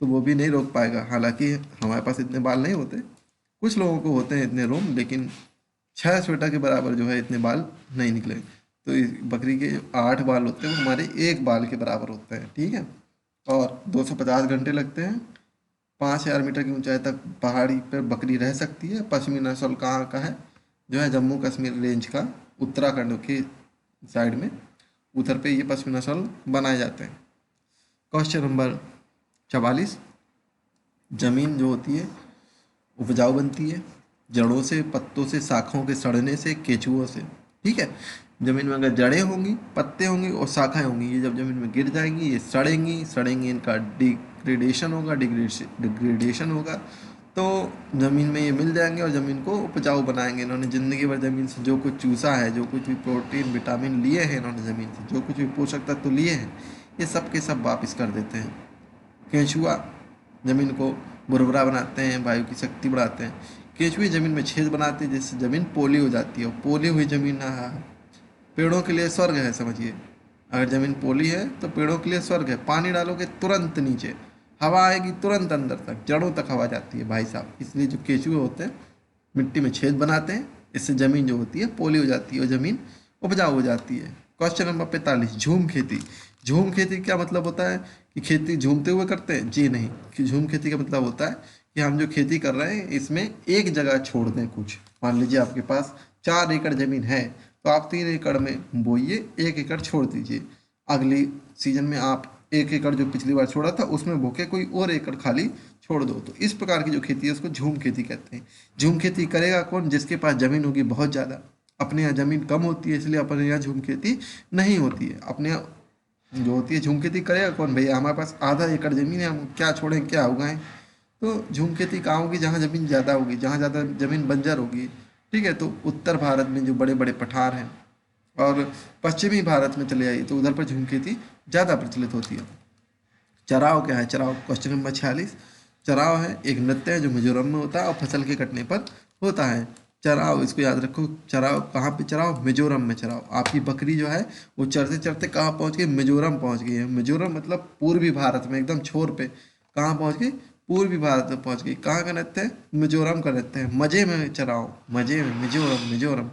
तो वो भी नहीं रोक पाएगा। हालांकि हमारे पास इतने बाल नहीं होते, कुछ लोगों को होते हैं इतने रोम, लेकिन 6 स्वेटर के बराबर जो है इतने बाल नहीं निकले। तो इस बकरी के जो 8 बाल होते हैं वो हमारे 1 बाल के बराबर होते हैं। ठीक है, और 250 घंटे लगते हैं। 5,000 मीटर की ऊंचाई तक पहाड़ी पर बकरी रह सकती है। पश्मीना शॉल कहाँ का है? जो है जम्मू कश्मीर रेंज का, उत्तराखंड के साइड में, उधर पे ये पश्मीना शॉल बनाए जाते हैं। क्वेश्चन नंबर 44, जमीन जो होती है उपजाऊ बनती है जड़ों से, पत्तों से, शाखाओं के सड़ने से, केंचुओं से। ठीक है, जमीन में अगर जड़ें होंगी, पत्ते होंगे और शाखाएं होंगी, ये जब जमीन में गिर जाएंगी ये सड़ेंगी, इनका डिग्रेडेशन होगा, तो ज़मीन में ये मिल जाएंगे और ज़मीन को उपजाऊ बनाएंगे। इन्होंने ज़िंदगी भर ज़मीन से जो कुछ चूसा है, जो कुछ भी प्रोटीन विटामिन लिए हैं इन्होंने ज़मीन से, जो कुछ भी पोषक तत्व लिए हैं, ये सब के सब वापस कर देते हैं। केंचुआ ज़मीन को मुरमुरा बनाते हैं, वायु की शक्ति बढ़ाते हैं। केंचुए ज़मीन में छेद बनाते हैं जिससे ज़मीन पोली हो जाती है। और पोली हुई ज़मीन पेड़ों के लिए स्वर्ग है, समझिए। अगर ज़मीन पोली है तो पेड़ों के लिए स्वर्ग है। पानी डालोगे तुरंत नीचे, हवा आएगी तुरंत अंदर तक, जड़ों तक हवा जाती है भाई साहब। इसलिए जो केंचुए होते हैं मिट्टी में छेद बनाते हैं, इससे ज़मीन जो होती है पोली हो जाती है और ज़मीन उपजाऊ हो जाती है। क्वेश्चन नंबर 45, झूम खेती। झूम खेती क्या मतलब होता है? कि खेती झूमते हुए करते हैं? जी नहीं। कि झूम खेती का मतलब होता है कि हम जो खेती कर रहे हैं इसमें एक जगह छोड़ दें कुछ। मान लीजिए आपके पास 4 एकड़ ज़मीन है, तो आप 3 एकड़ में बोइए, 1 एकड़ छोड़ दीजिए। अगली सीजन में आप 1 एकड़ जो पिछली बार छोड़ा था उसमें बो के कोई और एकड़ खाली छोड़ दो। तो इस प्रकार की जो खेती है उसको झूम खेती कहते हैं। झूम खेती करेगा कौन? जिसके पास ज़मीन होगी बहुत ज़्यादा। अपने यहाँ ज़मीन कम होती है, इसलिए अपने यहाँ झूम खेती नहीं होती है। अपने यहाँ जो होती है झूम खेती करेगा कौन? भैया हमारे पास आधा एकड़ ज़मीन है, हम क्या छोड़ें क्या उगाएं? तो झूम खेती कहाँ होगी? जहाँ ज़मीन ज़्यादा होगी, जहाँ ज़्यादा ज़मीन बंजर होगी। ठीक है, तो उत्तर भारत में जो बड़े बड़े पठार हैं और पश्चिमी भारत में चले जाइए तो उधर पर झूम खेती ज़्यादा प्रचलित होती है। चराव क्या है? चराव क्वेश्चन नंबर 46, चराव है एक नृत्य है जो मिजोरम में होता है और फसल के कटने पर होता है। चराव, इसको याद रखो। चराव कहाँ पे? चराव मिजोरम में। चराव आपकी बकरी जो है वो चरते चरते कहाँ पहुँच गई? मिजोरम पहुँच गई है। मिजोरम मतलब पूर्वी भारत में, एकदम छोर पे। कहाँ पहुँच गई? पूर्वी भारत में पहुँच गई। कहाँ का नृत्य है? मिजोरम का नृत्य है। मजे में चराव, मजे में मिजोरम, मिजोरम।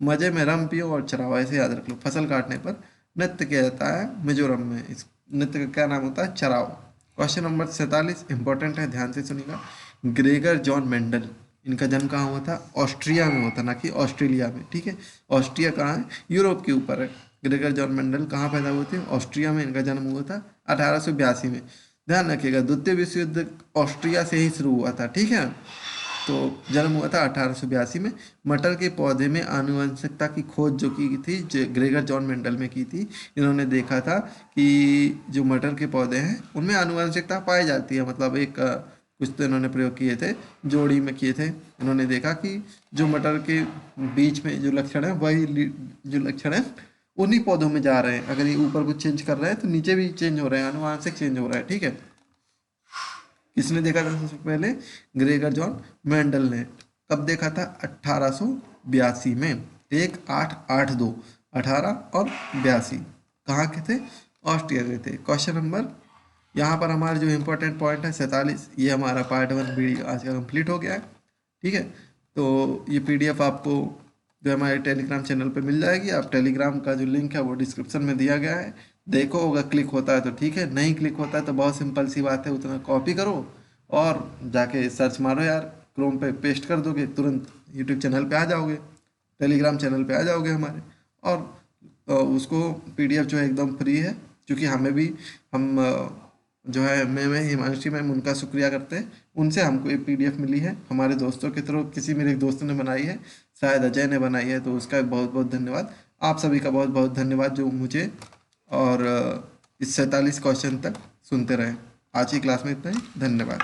मजे में रम पियो और चराओ, ऐसे याद रख लो। फसल काटने पर नृत्य किया जाता है मिजोरम में। इस नृत्य का क्या नाम होता है? चराओ। क्वेश्चन नंबर 47 इंपॉर्टेंट है, ध्यान से सुनिएगा। ग्रेगर जॉन मेंडल, इनका जन्म कहाँ हुआ था? ऑस्ट्रिया में हुआ था, ना कि ऑस्ट्रेलिया में। ठीक है, ऑस्ट्रिया कहाँ है? यूरोप के ऊपर है। ग्रेगर जॉन मेंडल कहाँ पैदा हुए थे? ऑस्ट्रिया में इनका जन्म हुआ था 1882 में। ध्यान रखिएगा, द्वितीय विश्व युद्ध ऑस्ट्रिया से ही शुरू हुआ था। ठीक है, तो जन्म हुआ था 1882 में। मटर के पौधे में आनुवंशिकता की खोज जो की थी, जो ग्रेगर जॉन मेंडल में की थी। इन्होंने देखा था कि जो मटर के पौधे हैं उनमें आनुवंशिकता पाई जाती है, मतलब एक कुछ तो इन्होंने प्रयोग किए थे, जोड़ी में किए थे। इन्होंने देखा कि जो मटर के बीच में जो लक्षण है वही जो लक्षण है उन्हीं पौधों में जा रहे हैं। अगर ये ऊपर कुछ चेंज कर रहे हैं तो नीचे भी चेंज हो रहे हैं, आनुवंशिक चेंज हो रहा है। ठीक है, किसने देखा था सबसे पहले? ग्रेगर जॉन मेंडल ने। कब देखा था? 1882 में। 1882, 18 और 82 कहाँ के थे? ऑस्ट्रिया के थे। क्वेश्चन नंबर, यहाँ पर हमारे जो इम्पोर्टेंट पॉइंट है 47, ये हमारा पार्ट 1 वीडियो आज का कंप्लीट हो गया है। ठीक है, तो ये पीडीएफ आपको जो हमारे टेलीग्राम चैनल पे मिल जाएगी। आप टेलीग्राम का जो लिंक है वो डिस्क्रिप्शन में दिया गया है, देखो। अगर क्लिक होता है तो ठीक है, नहीं क्लिक होता है तो बहुत सिंपल सी बात है, उतना कॉपी करो और जाके सर्च मारो यार, क्रोम पे पेस्ट कर दोगे, तुरंत यूट्यूब चैनल पे आ जाओगे, टेलीग्राम चैनल पे आ जाओगे हमारे। और उसको पीडीएफ जो है एकदम फ्री है, क्योंकि हमें भी हम जो है मैं हिमांशी मैम उनका शुक्रिया करते हैं, उनसे हमको ये पीडीएफ मिली है। हमारे दोस्तों के थ्रू किसी मेरे एक दोस्त ने बनाई है, शायद अजय ने बनाई है, तो उसका बहुत बहुत धन्यवाद। आप सभी का बहुत बहुत धन्यवाद जो मुझे और इस 47 क्वेश्चन तक सुनते रहे। आज की क्लास में इतना ही, धन्यवाद।